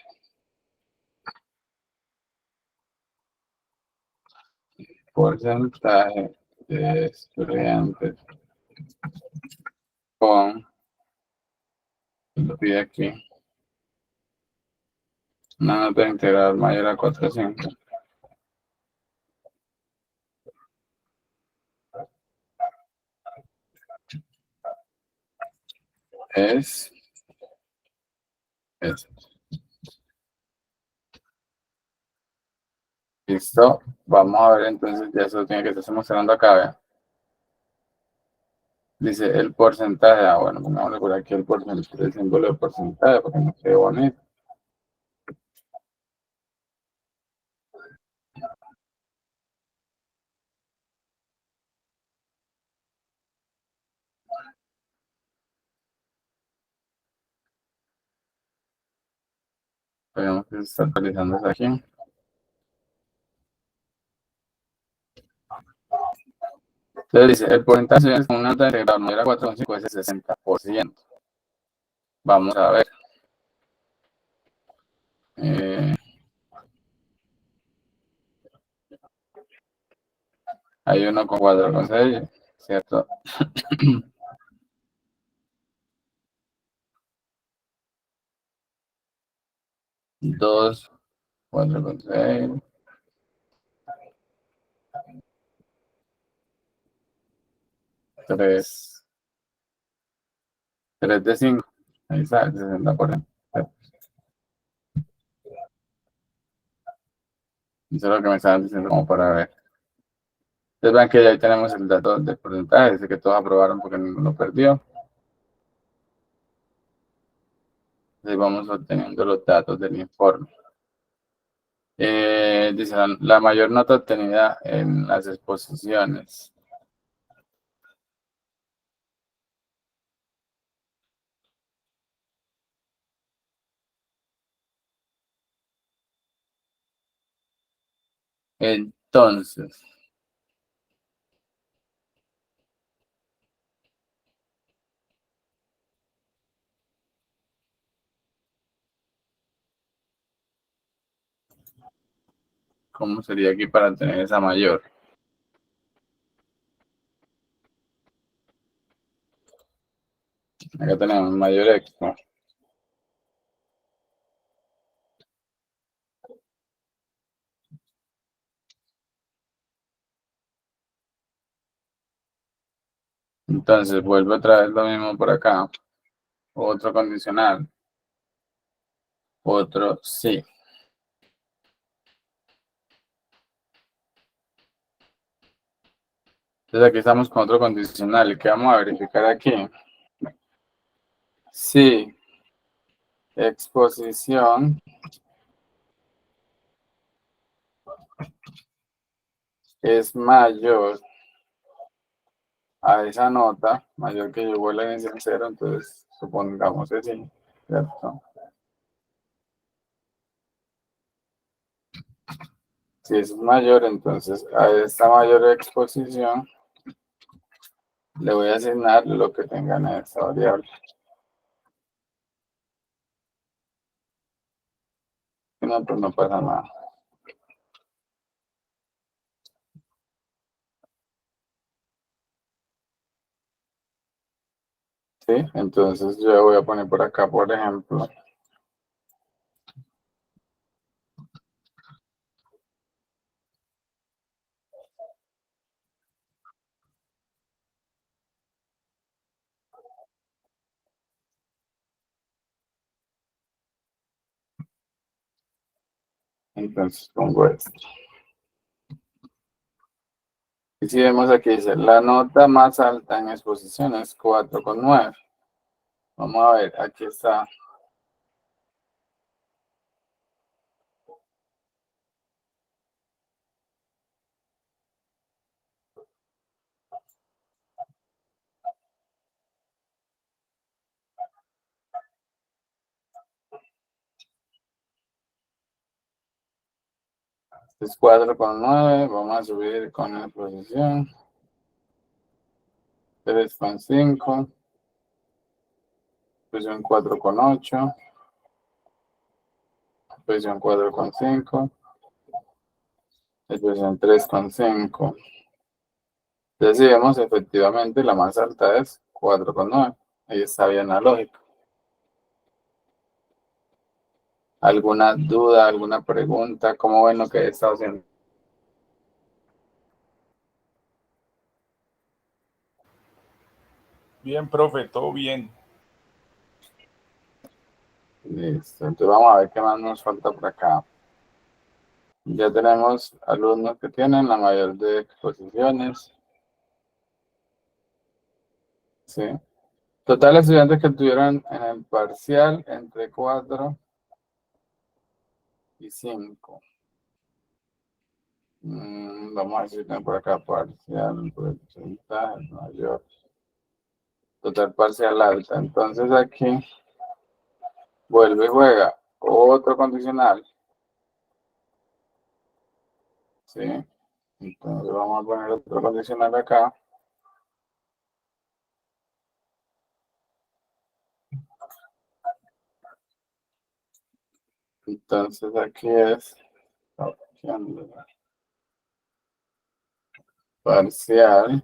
Speaker 1: porcentaje de estudiantes con, lo pide aquí, una nota integral mayor a 400. Es esto. Listo. Vamos a ver entonces, ya eso tiene que estarse mostrando acá, vean. Dice el porcentaje, bueno, pongámosle por aquí el porcentaje, el símbolo de porcentaje, porque no se ve bonito. Veamos que se está actualizando eso aquí. Entonces dice, el porcentaje de una nota integral mayor a 4,5 es el 60%. Vamos a ver. Hay uno con 4,6, ¿cierto? 2, 4,6. 3 de 5. Ahí está, el 60%. Eso es lo que me estaban diciendo como para ver. Entonces vean que ya ahí tenemos el dato del porcentaje, dice que todos aprobaron porque ninguno perdió. Entonces vamos obteniendo los datos del informe. Dice la mayor nota obtenida en las exposiciones. Entonces, ¿cómo sería aquí para tener esa mayor? Acá tenemos mayor expo. Entonces vuelve otra vez lo mismo por acá. Otro condicional. Otro sí. Entonces aquí estamos con otro condicional. ¿Y qué vamos a verificar aquí? Sí. Exposición es mayor a esa nota, mayor que llegó la inicia en 0, entonces supongamos que sí, ¿cierto? Si es mayor, entonces a esta mayor exposición le voy a asignar lo que tengan en esta variable. Si no, pues no pasa nada. ¿Sí? Entonces yo voy a poner por acá, por ejemplo, entonces pongo esto. Y si vemos aquí dice, la nota más alta en exposición es 4,9. Vamos a ver, aquí está. Es 4,9. Vamos a subir con la posición. 3,5. Posición 4,8. Posición 4,5. Posición 3,5. Entonces, si vemos, efectivamente, la más alta es 4,9. Ahí está bien la lógica. ¿Alguna duda, alguna pregunta? ¿Cómo ven lo que he estado haciendo?
Speaker 8: Bien, profe, todo bien.
Speaker 1: Listo, entonces vamos a ver qué más nos falta por acá. Ya tenemos alumnos que tienen la mayor de exposiciones. Sí. Total de estudiantes que tuvieron en el parcial entre 4 y 5. Vamos a decir por acá parcial, porcentaje mayor. Total parcial alta. Entonces aquí vuelve y juega otro condicional. ¿Sí? Entonces vamos a poner otro condicional acá. Entonces aquí es la opción de parcial.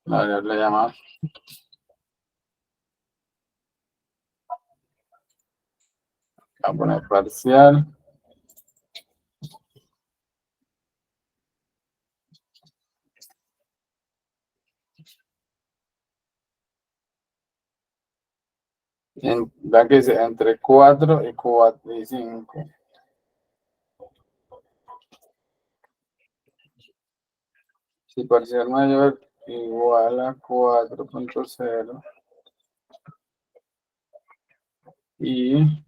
Speaker 1: La variable llama a poner parcial. La que dice entre 4 y 5. Si parcial mayor igual a 4,0 y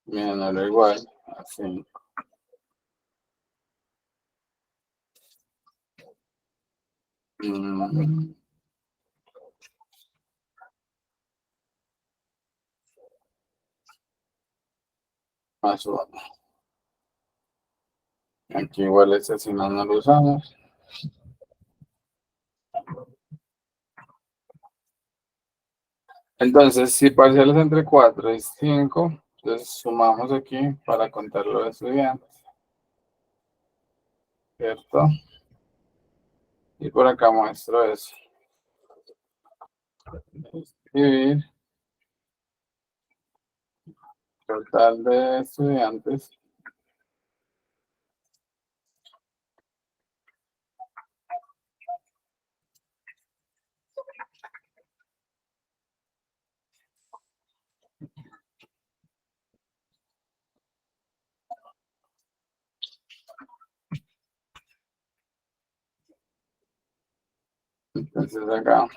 Speaker 1: menor o igual a 5. Más o menos. Aquí igual este si no lo usamos. Entonces, si parcial es entre 4 y 5, entonces sumamos aquí para contar los estudiantes. ¿Cierto? Y por acá muestro eso. Escribir total de estudiantes. Entonces acá.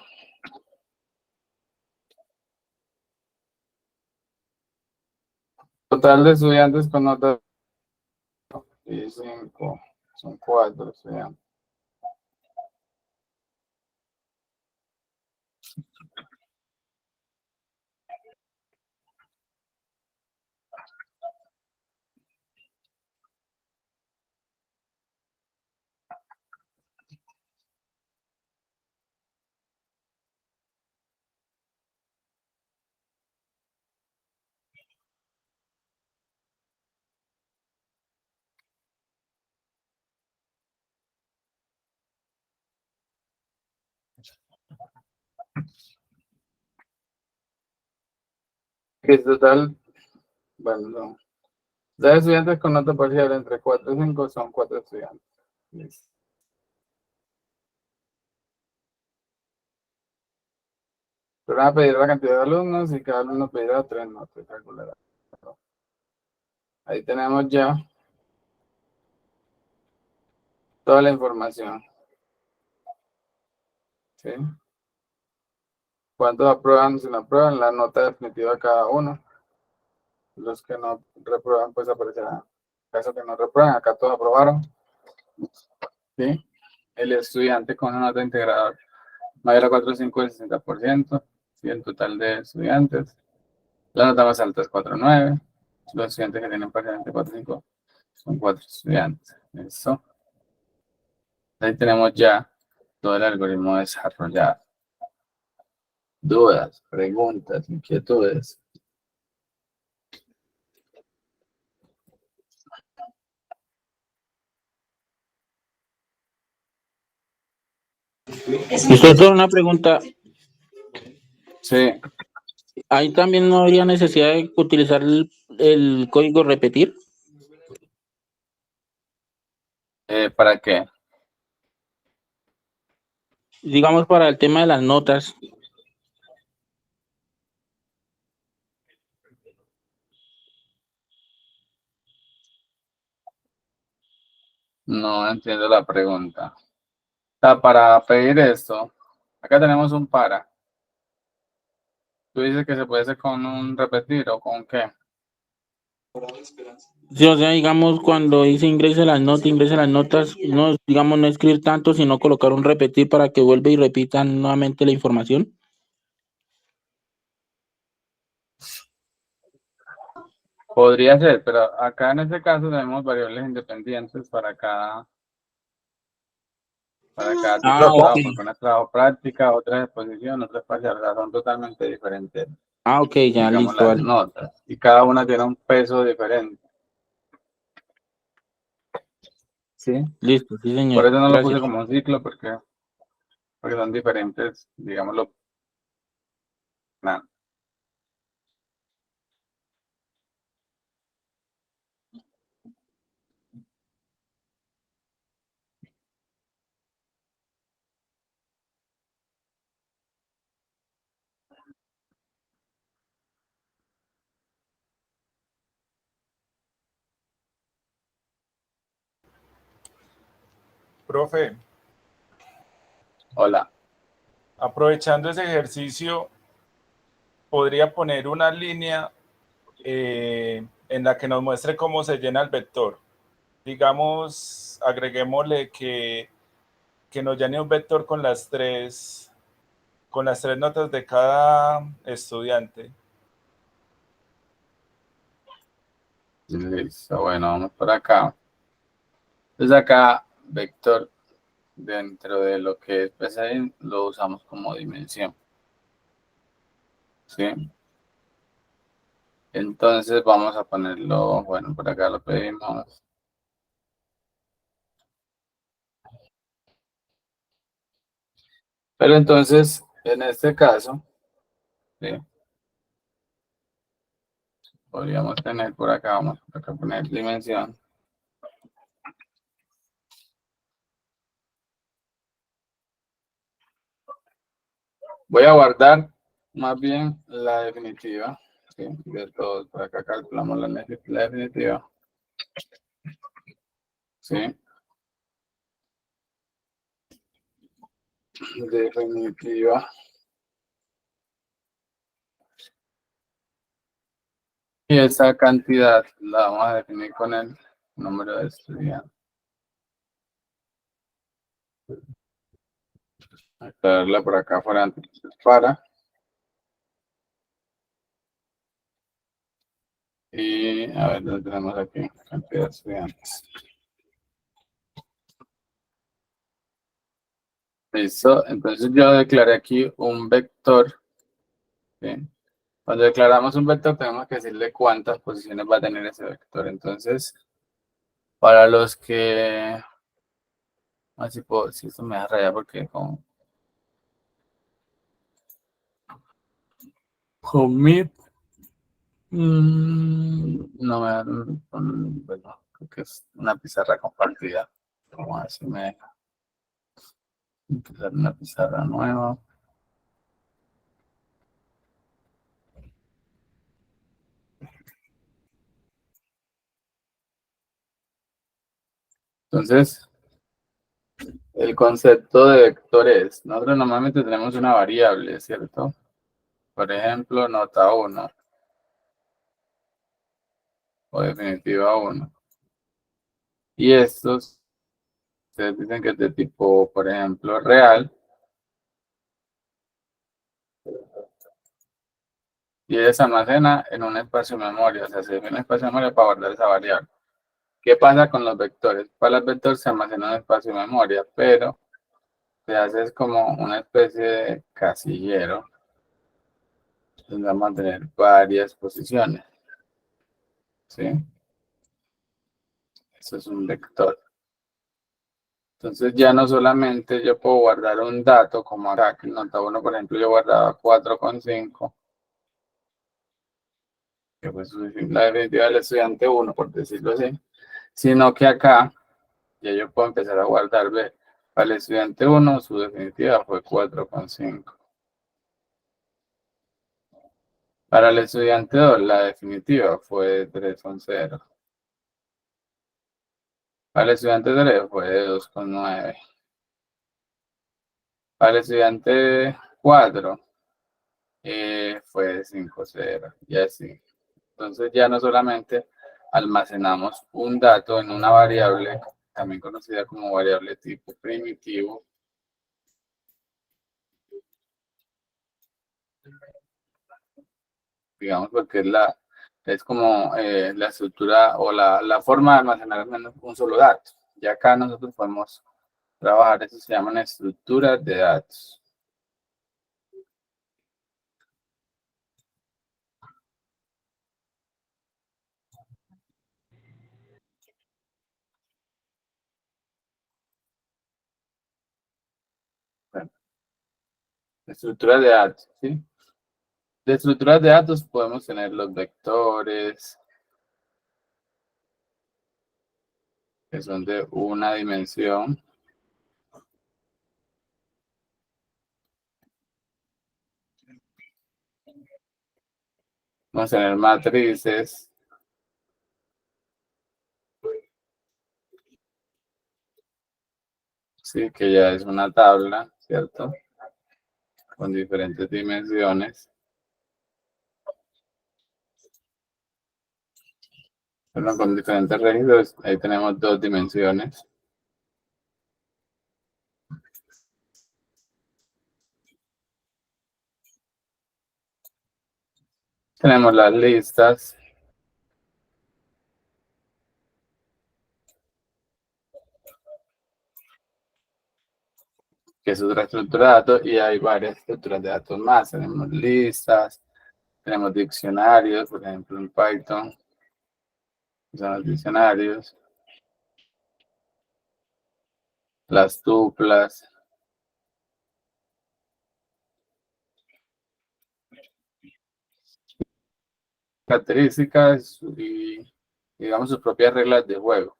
Speaker 1: Total de estudiantes con nota y 5. Son 4 estudiantes. Que es total, bueno, no. De estudiantes con nota parcial entre 4 y 5 son 4 estudiantes. Listo. Pero van a pedir la cantidad de alumnos y cada alumno pedirá 3 notas. Calcular. Ahí tenemos ya toda la información. ¿Sí? ¿Cuántos aprueban? Si no aprueban, la nota definitiva de cada uno. Los que no reprueban, pues aparecerá. En caso que no reprueban, acá todos aprobaron. ¿Sí? el estudiante con una nota integrador mayor a 4.5 del 60%, ¿sí? El total de estudiantes. La nota más alta es 4.9. Los estudiantes que tienen parcialmente 4.5 son 4 estudiantes. Eso. Ahí tenemos ya todo el algoritmo desarrollado. Dudas, preguntas, inquietudes.
Speaker 9: Instructor, una pregunta.
Speaker 1: Sí,
Speaker 9: ¿Ahí también no habría necesidad de utilizar el código repetir?
Speaker 1: ¿para qué?
Speaker 9: Digamos para el tema de las notas.
Speaker 1: No entiendo la pregunta. O sea, para pedir esto, acá tenemos un para. Tú dices que se puede hacer con un repetir o con qué.
Speaker 9: Sí, o sea, digamos, cuando dice ingrese las notas, no, digamos, no escribir tanto, sino colocar un repetir para que vuelva y repita nuevamente la información.
Speaker 1: Podría ser, pero acá en este caso tenemos variables independientes para cada tipo de
Speaker 9: Ok.
Speaker 1: trabajo, porque una es trabajo práctica, otra es exposición, otra es parcial, o sea, son totalmente diferentes,
Speaker 9: Ok, ya,
Speaker 1: digamos,
Speaker 9: listo,
Speaker 1: las
Speaker 9: vale.
Speaker 1: notas, y cada una tiene un peso diferente, ¿sí?
Speaker 9: Listo, sí,
Speaker 1: Por
Speaker 9: señor.
Speaker 1: eso no lo puse
Speaker 9: Gracias.
Speaker 1: como un ciclo, porque son diferentes, digámoslo, nada.
Speaker 8: Profe,
Speaker 1: Hola.
Speaker 8: aprovechando ese ejercicio, podría poner una línea en la que nos muestre cómo se llena el vector. Digamos, agreguémosle que nos llene un vector con las tres notas de cada estudiante.
Speaker 1: Listo, bueno, vamos por acá. Entonces acá, vector, dentro de lo que es PCI, lo usamos como dimensión. ¿Sí? Entonces vamos a ponerlo, bueno, por acá lo pedimos. Pero entonces, en este caso, ¿sí? Podríamos tener por acá, vamos por acá a poner dimensión. Voy a guardar más bien la definitiva. ¿Sí? De todos, por acá calculamos la definitiva. ¿Sí? Definitiva. Y esa cantidad la vamos a definir con el número de estudiantes. Aclararla por acá fuera antes para. Y a ver, lo tenemos aquí, cantidad de estudiantes. Listo, entonces yo declaré aquí un vector. ¿Sí? Cuando declaramos un vector tenemos que decirle cuántas posiciones va a tener ese vector. Entonces, para los que... Así puedo, si esto me da raya porque con mid no me da... Bueno, creo que es una pizarra compartida. Vamos a ver si me deja empezar una pizarra nueva. Entonces, el concepto de vectores, nosotros normalmente tenemos una variable, ¿cierto? Por ejemplo, nota 1 o definitiva 1. Y estos ustedes dicen que es de tipo, por ejemplo, real, y ella se almacena en un espacio de memoria, o sea, se define un espacio de memoria para guardar esa variable. ¿Qué pasa con los vectores? Para los vectores se almacena en un espacio de memoria, pero se hace es como una especie de casillero, donde vamos a tener varias posiciones, ¿sí? Eso es un vector. Entonces ya no solamente yo puedo guardar un dato, como acá, que en nota 1, por ejemplo, yo guardaba 4,5, que fue la definitiva del estudiante 1, por decirlo así, sino que acá ya yo puedo empezar a guardar, ver, para el estudiante 1 su definitiva fue 4,5. Para el estudiante 2 la definitiva fue 3,0. Para el estudiante 3 fue 2,9. Para el estudiante 4 fue 5,0 y así. Entonces ya no solamente almacenamos un dato en una variable, también conocida como variable tipo primitivo, digamos porque es como la estructura o la forma de almacenar al menos un solo dato. Y acá nosotros podemos trabajar, eso se llaman estructuras de datos. Bueno, estructuras de datos, ¿sí? De estructuras de datos podemos tener los vectores, que son de una dimensión. Vamos a tener matrices. Sí, que ya es una tabla, ¿cierto? Con diferentes dimensiones. Perdón, con diferentes registros. Ahí tenemos 2 dimensiones. Tenemos las listas. Que es otra estructura de datos, y hay varias estructuras de datos más. Tenemos listas, tenemos diccionarios, por ejemplo en Python, son los diccionarios, las tuplas, características y, digamos, sus propias reglas de juego.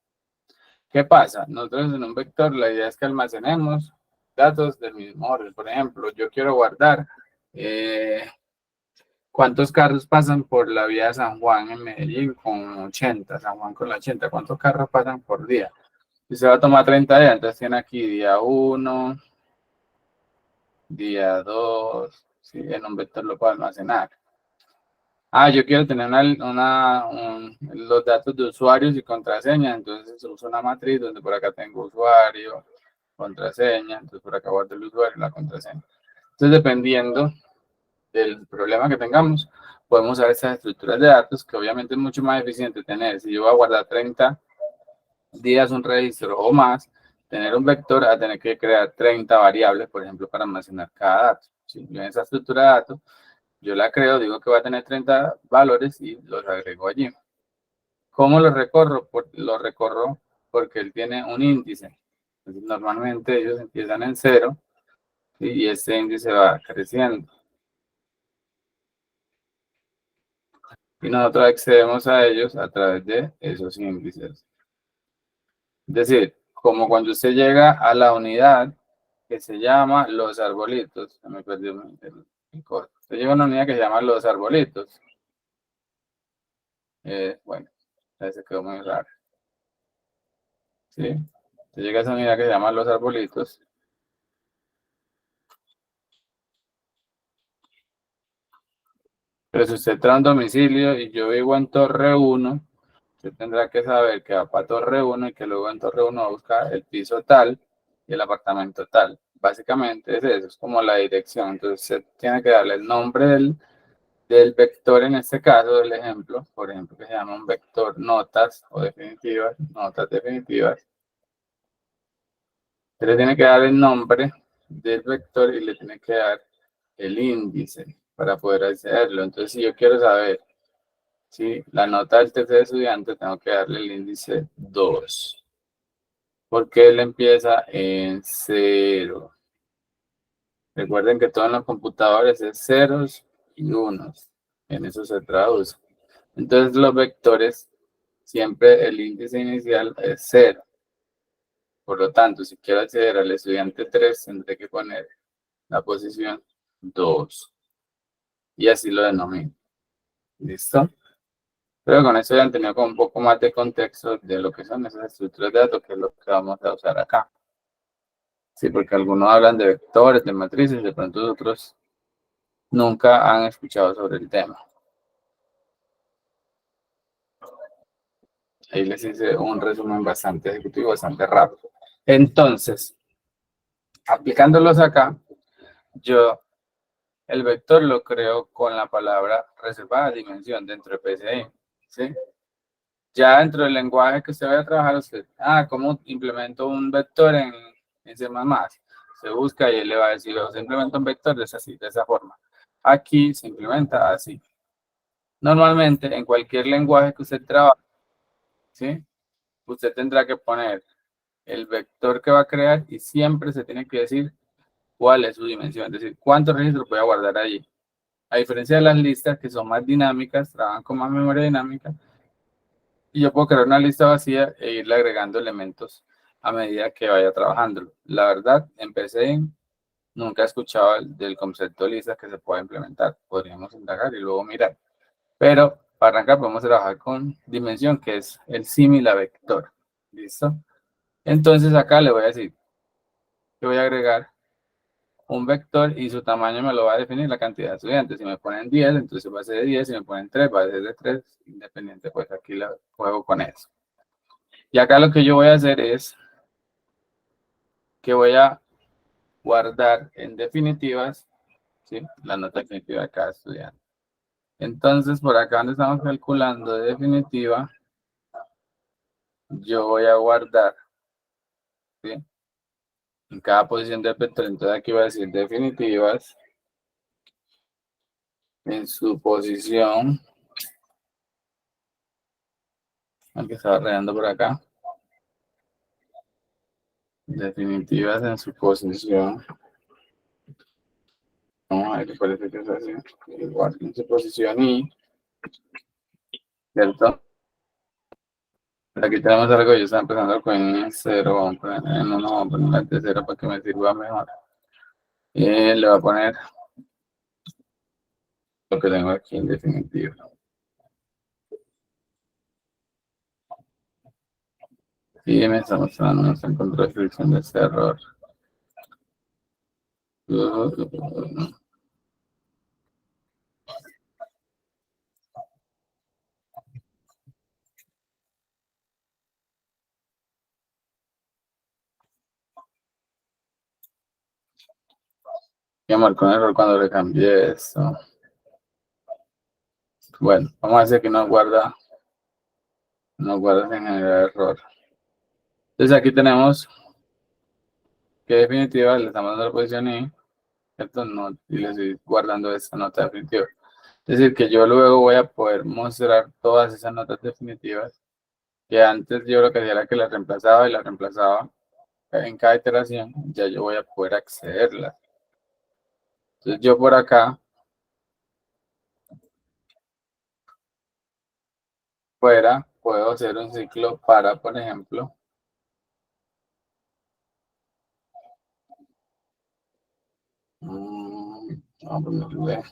Speaker 1: ¿Qué pasa? Nosotros en un vector la idea es que almacenemos datos del mismo orden. Por ejemplo, yo quiero guardar cuántos carros pasan por la vía de San Juan en Medellín con 80, San Juan con la 80, cuántos carros pasan por día. Y se va a tomar 30 días, entonces tiene aquí día 1, día 2, ¿sí? En un vector lo puedo almacenar. Yo quiero tener los datos de usuarios y contraseña, entonces uso una matriz donde por acá tengo usuario, contraseña, entonces por acá guardo el usuario y la contraseña. Entonces, dependiendo del problema que tengamos, podemos usar estas estructuras de datos, que obviamente es mucho más eficiente tener. Si yo voy a guardar 30 días un registro o más, tener un vector a tener que crear 30 variables, por ejemplo, para almacenar cada dato. Si yo en esa estructura de datos, yo la creo, digo que va a tener 30 valores y los agrego allí. ¿Cómo lo recorro? Lo recorro porque él tiene un índice. Entonces, normalmente ellos empiezan en 0 y este índice va creciendo. Y nosotros accedemos a ellos a través de esos índices. Es decir, como cuando usted llega a la unidad que se llama los arbolitos. Se me perdió el código. Usted llega a una unidad que se llama los arbolitos. Bueno, ahí se quedó muy raro. ¿Sí? Usted llega a esa unidad que se llama los arbolitos. Pero si usted trae un domicilio y yo vivo en Torre 1, usted tendrá que saber que va para Torre 1 y que luego en Torre 1 va a buscar el piso tal y el apartamento tal. Básicamente es eso, es como la dirección. Entonces usted tiene que darle el nombre del vector, en este caso del ejemplo, por ejemplo, que se llama un vector notas o definitivas, notas definitivas. Usted le tiene que dar el nombre del vector y le tiene que dar el índice para poder hacerlo. Entonces, si yo quiero saber si la nota del tercer estudiante, tengo que darle el índice 2, porque él empieza en 0. Recuerden que todo en los computadores es ceros y unos. En eso se traduce. Entonces, los vectores, siempre el índice inicial es 0. Por lo tanto, si quiero acceder al estudiante 3, tendré que poner la posición 2. Y así lo denomino. ¿Listo? Pero con eso ya han tenido como un poco más de contexto de lo que son esas estructuras de datos, que es lo que vamos a usar acá. Sí, porque algunos hablan de vectores, de matrices, de pronto otros nunca han escuchado sobre el tema. Ahí les hice un resumen bastante ejecutivo, bastante rápido. Entonces, aplicándolos acá, yo el vector lo creo con la palabra reservada dimensión dentro de PCI. ¿Sí? Ya dentro del lenguaje que usted vaya a trabajar, usted, ¿cómo implemento un vector en C++? Se busca y él le va a decir, se implementa un vector así, de esa forma. Aquí se implementa así. Normalmente, en cualquier lenguaje que usted trabaje, ¿sí? Usted tendrá que poner el vector que va a crear y siempre se tiene que decir cuál es su dimensión, es decir, cuántos registros voy a guardar allí. A diferencia de las listas que son más dinámicas, trabajan con más memoria dinámica, y yo puedo crear una lista vacía e irle agregando elementos a medida que vaya trabajando. La verdad, empecé, nunca he escuchado del concepto de listas que se pueda implementar. Podríamos indagar y luego mirar. Pero para arrancar podemos trabajar con dimensión, que es el símil a vector. ¿Listo? Entonces acá le voy a decir que voy a agregar un vector y su tamaño me lo va a definir la cantidad de estudiantes. Si me ponen 10, entonces va a ser de 10. Si me ponen 3, va a ser de 3. Independiente, pues aquí la juego con eso. Y acá lo que yo voy a hacer es que voy a guardar en definitivas, ¿sí? La nota definitiva de cada estudiante. Entonces, por acá donde estamos calculando de definitiva, yo voy a guardar, ¿sí? En cada posición del vector. Entonces aquí voy a decir definitivas en su posición. Aunque estaba rayando por acá. Definitivas en su posición. Vamos a ver qué parece que es así. Igual en su posición y, ¿cierto? Aquí tenemos algo, yo estaba empezando con 0, vamos a poner en 1, vamos a poner de 0 para que me sirva mejor. Y le voy a poner lo que tengo aquí en definitiva. Y me está mostrando, no se encontró descripción de ese error. Ya marcó un error cuando le cambié esto. Bueno, vamos a decir que no guarda sin generar error. Entonces aquí tenemos que definitiva le estamos dando la posición y, ¿cierto? No, y le estoy guardando esta nota definitiva. Es decir, que yo luego voy a poder mostrar todas esas notas definitivas que antes yo lo que hacía era que las reemplazaba y las reemplazaba en cada iteración. Ya yo voy a poder accederlas. Entonces yo por acá fuera puedo hacer un ciclo para, por ejemplo, vamos a ponerle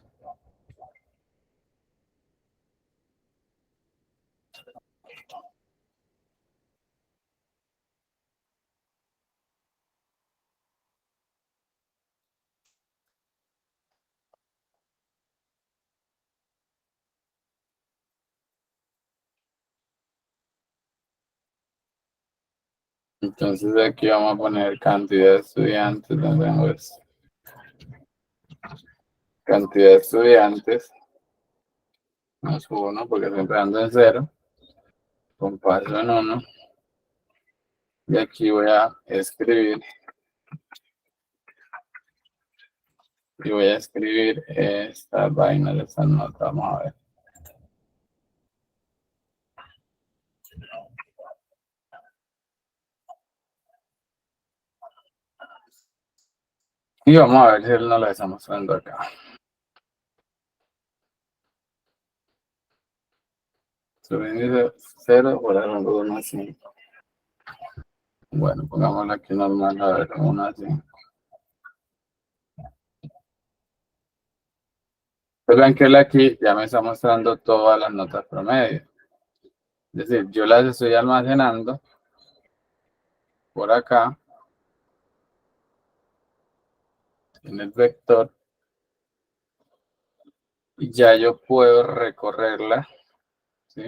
Speaker 1: Entonces aquí vamos a poner cantidad de estudiantes, donde tengo esto. Cantidad de estudiantes, más 1, porque siempre ando en 0, con paso en 1, y aquí voy a escribir, esta vaina de esta nota, vamos a ver. Y vamos a ver si él no la está mostrando acá. Su índice 0 por el 1 a 5. Bueno, pongámoslo aquí normal, a ver, 1 a 5. Pues ven que él aquí ya me está mostrando todas las notas promedio. Es decir, yo las estoy almacenando por acá en el vector y ya yo puedo recorrerla, ¿sí?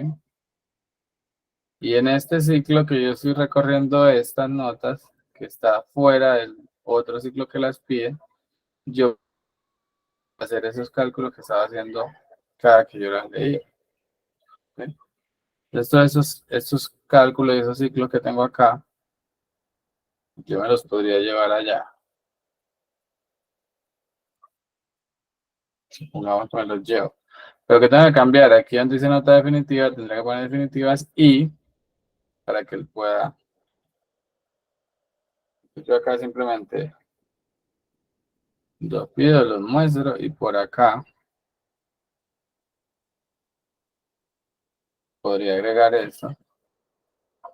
Speaker 1: Y en este ciclo que yo estoy recorriendo estas notas, que está fuera del otro ciclo que las pide, yo voy a hacer esos cálculos que estaba haciendo cada que yo las leía. ¿Sí? Entonces, estos cálculos y esos ciclos que tengo acá, yo me los podría llevar allá. Supongamos que me los llevo. Pero que tengo que cambiar, aquí donde dice nota definitiva, tendré que poner definitivas y para que él pueda. Yo acá simplemente los pido, los muestro y por acá podría agregar eso.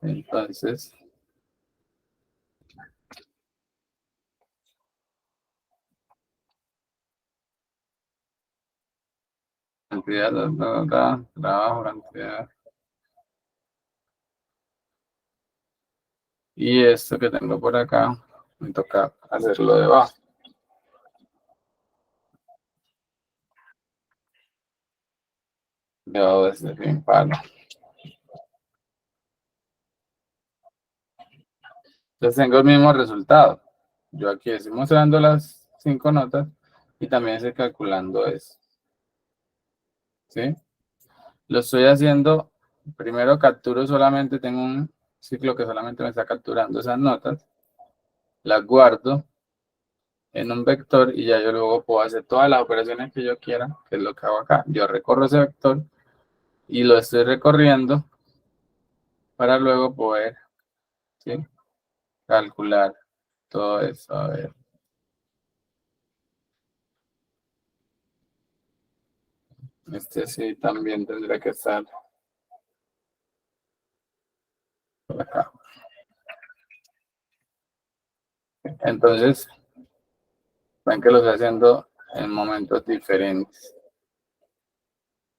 Speaker 1: Entonces, cantidad, trabajo, cantidad. Y esto que tengo por acá, me toca hacerlo debajo. Debajo de este fin palo. Entonces tengo el mismo resultado. Yo aquí estoy mostrando las 5 notas y también estoy calculando eso. ¿Sí? Lo estoy haciendo, primero capturo solamente, tengo un ciclo que solamente me está capturando esas notas. Las guardo en un vector y ya yo luego puedo hacer todas las operaciones que yo quiera, que es lo que hago acá. Yo recorro ese vector y lo estoy recorriendo para luego poder, ¿sí?, calcular todo eso. A ver. Este sí también tendría que estar por acá. Entonces, ven que lo estoy haciendo en momentos diferentes.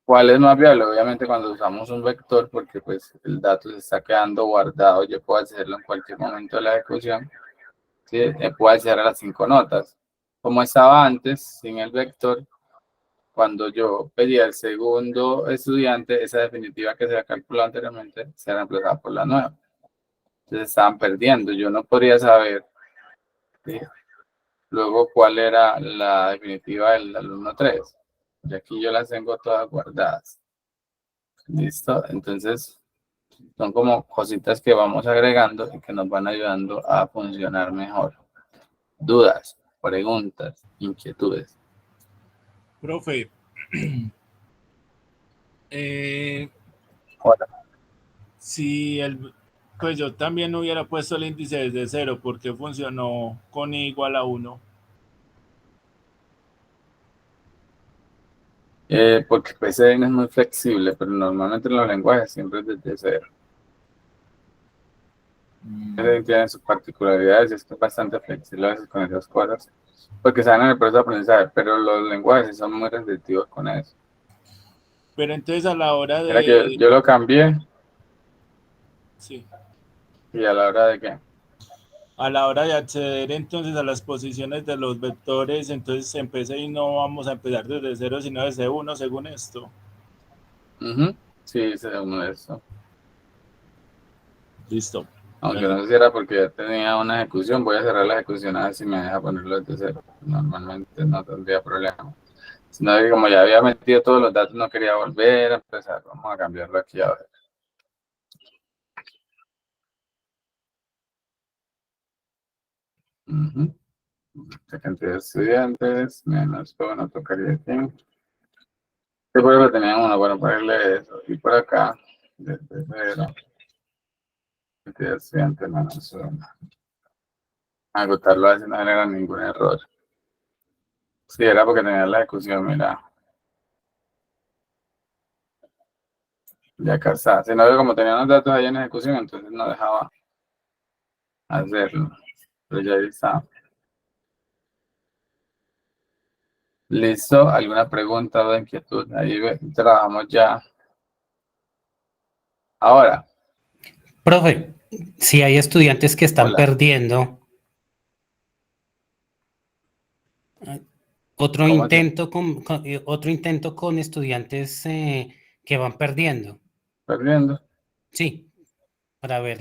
Speaker 1: ¿Cuál es más viable? Obviamente cuando usamos un vector, porque pues el dato se está quedando guardado, yo puedo hacerlo en cualquier momento de la ejecución. ¿Sí? Puedo hacer a las 5 notas. Como estaba antes, sin el vector, cuando yo pedía el segundo estudiante, esa definitiva que se había calculado anteriormente se reemplazaba por la nueva. Entonces estaban perdiendo. Yo no podría saber, ¿sí?, luego cuál era la definitiva del alumno 3. Y aquí yo las tengo todas guardadas. ¿Listo? Entonces, son como cositas que vamos agregando y que nos van ayudando a funcionar mejor. Dudas, preguntas, inquietudes.
Speaker 8: Profe,
Speaker 1: Hola.
Speaker 8: si pues yo también hubiera puesto el índice desde 0, ¿por qué funcionó con i igual a 1?
Speaker 1: Porque PCN es muy flexible, pero normalmente en los lenguajes siempre es desde 0. Tienen sus particularidades y es que es bastante flexible a veces con esas cosas, porque saben en el proceso de aprendizaje, pero los lenguajes sí son muy restrictivos con eso.
Speaker 8: Pero entonces a la hora
Speaker 1: Mira que yo lo cambié.
Speaker 8: Sí.
Speaker 1: ¿Y a la hora de qué?
Speaker 8: A la hora de acceder entonces a las posiciones de los vectores, entonces en PCI no vamos a empezar desde 0, sino desde 1, según esto.
Speaker 1: Sí, según eso.
Speaker 8: Listo.
Speaker 1: Aunque no sé si era porque ya tenía una ejecución, voy a cerrar la ejecución a ver si me deja ponerlo desde cero. Normalmente no tendría problema. Sino que como ya había metido todos los datos, no quería volver a empezar. Vamos a cambiarlo aquí a ver. La cantidad de estudiantes, menos uno, tocaría aquí. ¿Qué prueba tenía uno? Bueno, ponerle eso. Y por acá, desde cero, cantidad de estudiantes menos uno. Agotarlo así no genera ningún error. Sí, era porque tenía la ejecución, mira. Ya acá está. Si no, como tenía los datos ahí en ejecución, entonces no dejaba hacerlo. Pero ya ahí está. ¿Listo? ¿Alguna pregunta o inquietud? Ahí trabajamos ya. Ahora.
Speaker 10: Profe, si hay estudiantes que están
Speaker 1: Hola.
Speaker 10: perdiendo, otro
Speaker 1: ¿Cómo así?
Speaker 10: intento con estudiantes que van perdiendo.
Speaker 1: Perdiendo.
Speaker 10: Sí, para ver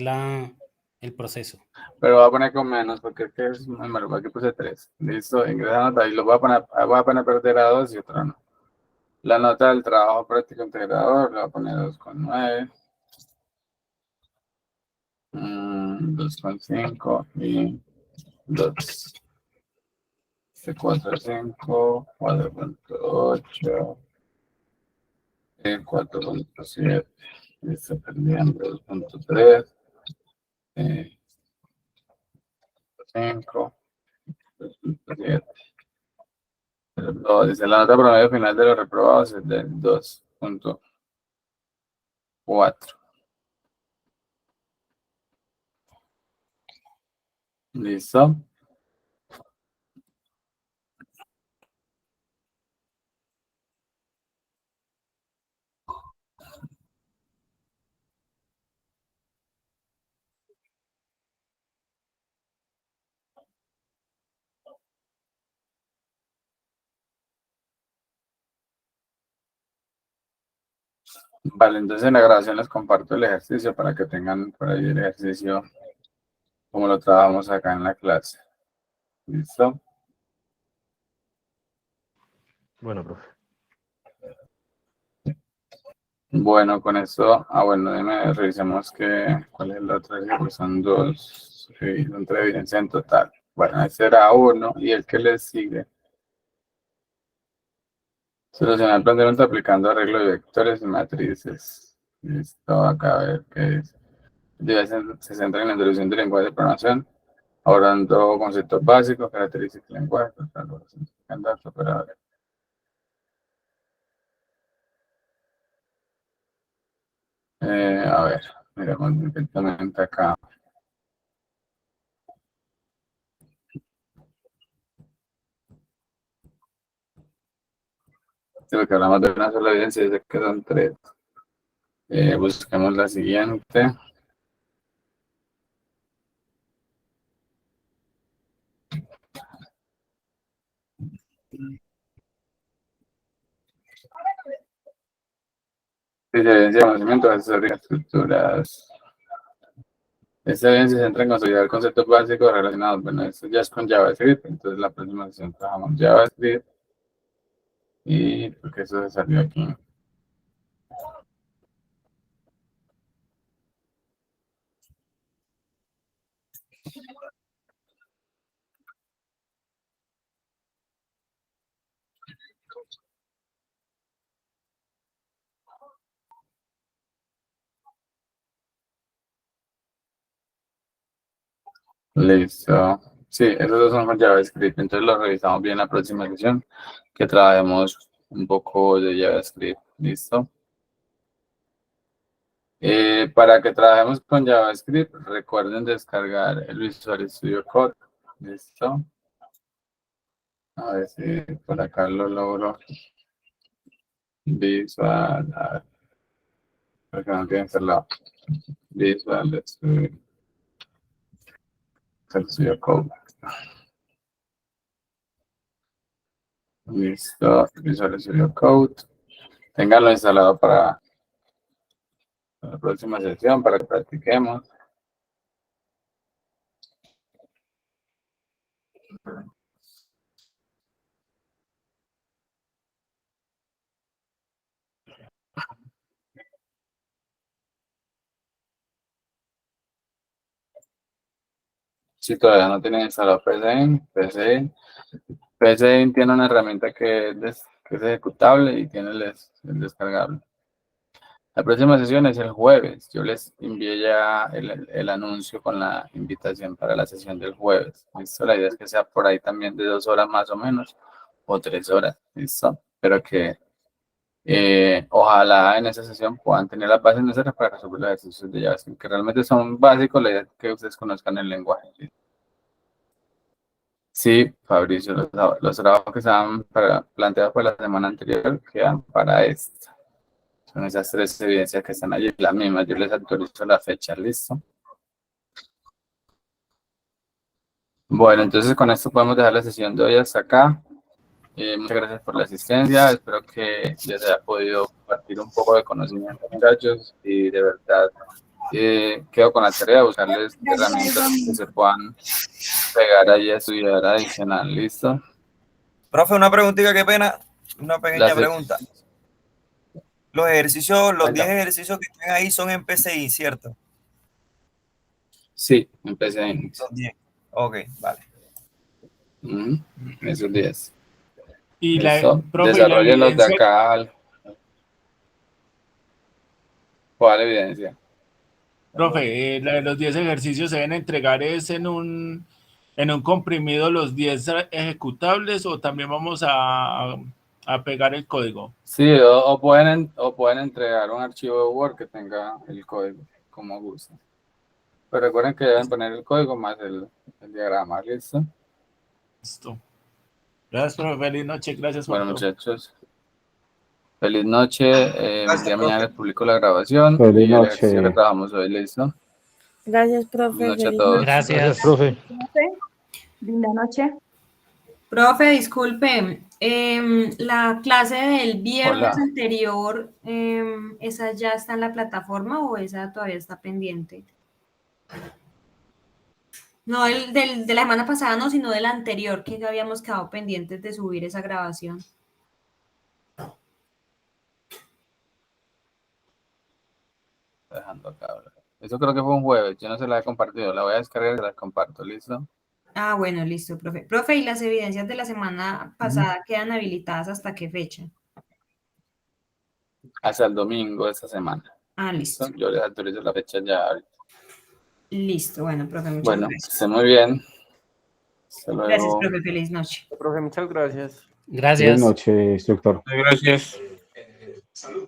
Speaker 10: el proceso.
Speaker 1: Pero voy a poner con menos porque es que es muy malo. Aquí puse 3. Listo, ingresa nota y lo voy a poner perder a 2 y otro no. La nota del trabajo práctico integrador le voy a poner 2,9. 2,5 y 2. 4,5, 4,8, 4,7. Está perdiendo 2,3. 5, 2,7. Dice la nota promedio final de los reprobados es de 2,4. ¿Listo? Vale, entonces en la grabación les comparto el ejercicio para que tengan por ahí el ejercicio como lo trabajamos acá en la clase. ¿Listo?
Speaker 11: Bueno, profe.
Speaker 1: Bueno, con eso, bueno, revisemos cuál es el otro ejercicio, son 2, son 3 evidencias en total. Bueno, ese era 1 y el que le sigue. Solucionar el plan de nota aplicando arreglo de vectores y matrices. Listo, acá a ver qué es. Se centra en la introducción del lenguaje de programación, abordando conceptos básicos, características del lenguaje, datos, operadores. A ver, miramos directamente acá. Lo que hablamos de una sola evidencia, dice que son 3. Busquemos la siguiente. Dice evidencia de conocimiento, asesoría, estructuras. Esta evidencia se centra en consolidar conceptos básicos relacionados. Bueno, esto ya es con JavaScript, entonces la próxima sesión trabajamos JavaScript. Y porque eso se salió aquí. Listo. Sí, esos dos son con JavaScript, entonces lo revisamos bien la próxima sesión, que trabajemos un poco de JavaScript. Listo. Para que trabajemos con JavaScript, recuerden descargar el Visual Studio Code. Listo. A ver si por acá lo logro. Visual. Porque no tiene que ser la Visual Studio Code. Listo. Visual Studio Code. Ténganlo instalado para la próxima sesión para que practiquemos. Si todavía no tienen instalado PCInt tiene una herramienta que es ejecutable y tiene el descargable. La próxima sesión es el jueves. Yo les envié ya el anuncio con la invitación para la sesión del jueves. ¿Listo? La idea es que sea por ahí también de 2 horas más o menos, o 3 horas. ¿Listo? Pero que ojalá en esa sesión puedan tener las bases necesarias para resolver los ejercicios de JavaScript, que realmente son básicos. La idea es que ustedes conozcan el lenguaje. Sí, Fabricio, los trabajos que estaban planteados por la semana anterior quedan para esta. Son esas 3 evidencias que están allí, las mismas. Yo les actualizo la fecha, ¿listo? Bueno, entonces con esto podemos dejar la sesión de hoy hasta acá. Muchas gracias por la asistencia. Espero que les haya podido compartir un poco de conocimiento, muchachos. Y de verdad, quedo con la tarea de buscarles herramientas que se puedan pegar ahí a estudiar adicional. ¿Listo?
Speaker 4: Profe, una preguntita, qué pena. Una pequeña pregunta. Los ejercicios, los 10 ejercicios que están ahí son en PCI, ¿cierto?
Speaker 1: Sí, en PCI.
Speaker 4: Son 10. Ok, vale.
Speaker 1: Esos 10.
Speaker 8: Y
Speaker 1: desarrollen los de acá. ¿Cuál evidencia?
Speaker 8: Profe, los 10 ejercicios se deben entregar es en un comprimido los 10 ejecutables, o también vamos a pegar el código.
Speaker 1: Sí, o pueden entregar un archivo de Word que tenga el código, como gusten. Pero recuerden que deben poner el código más el diagrama, ¿listo?
Speaker 8: Listo. Gracias, profe. Feliz noche. Gracias por
Speaker 1: Bueno,
Speaker 8: todo.
Speaker 1: muchachos. Feliz noche. El día de mañana les publico la grabación.
Speaker 7: Feliz
Speaker 1: y el ejercicio
Speaker 7: noche.
Speaker 1: que trabajamos hoy, ¿listo?
Speaker 6: Gracias, profe.
Speaker 1: Feliz noche a
Speaker 6: Feliz
Speaker 1: todos.
Speaker 6: noche.
Speaker 11: Gracias, profe.
Speaker 6: Linda noche.
Speaker 12: Profe, disculpe, la clase del viernes
Speaker 1: Hola.
Speaker 12: anterior, ¿esa ya está en la plataforma o esa todavía está pendiente? No, de la semana pasada no, sino del anterior, que habíamos quedado pendientes de subir esa grabación.
Speaker 1: Dejando acá. Eso creo que fue un jueves. Yo no se la he compartido. La voy a descargar y la comparto, ¿listo?
Speaker 12: Ah, bueno, listo, profe. Profe, ¿y las evidencias de la semana pasada quedan habilitadas hasta qué fecha?
Speaker 1: Hasta el domingo de esta semana.
Speaker 12: Ah, listo.
Speaker 1: Yo les actualizo la fecha ya ahorita.
Speaker 12: Listo, bueno, profe, muchas
Speaker 1: Bueno,
Speaker 12: gracias.
Speaker 1: que estén muy bien. Hasta luego.
Speaker 12: Gracias, profe, feliz noche.
Speaker 11: Profe, muchas gracias.
Speaker 7: Feliz noche, instructor.
Speaker 9: Gracias.
Speaker 13: Salud.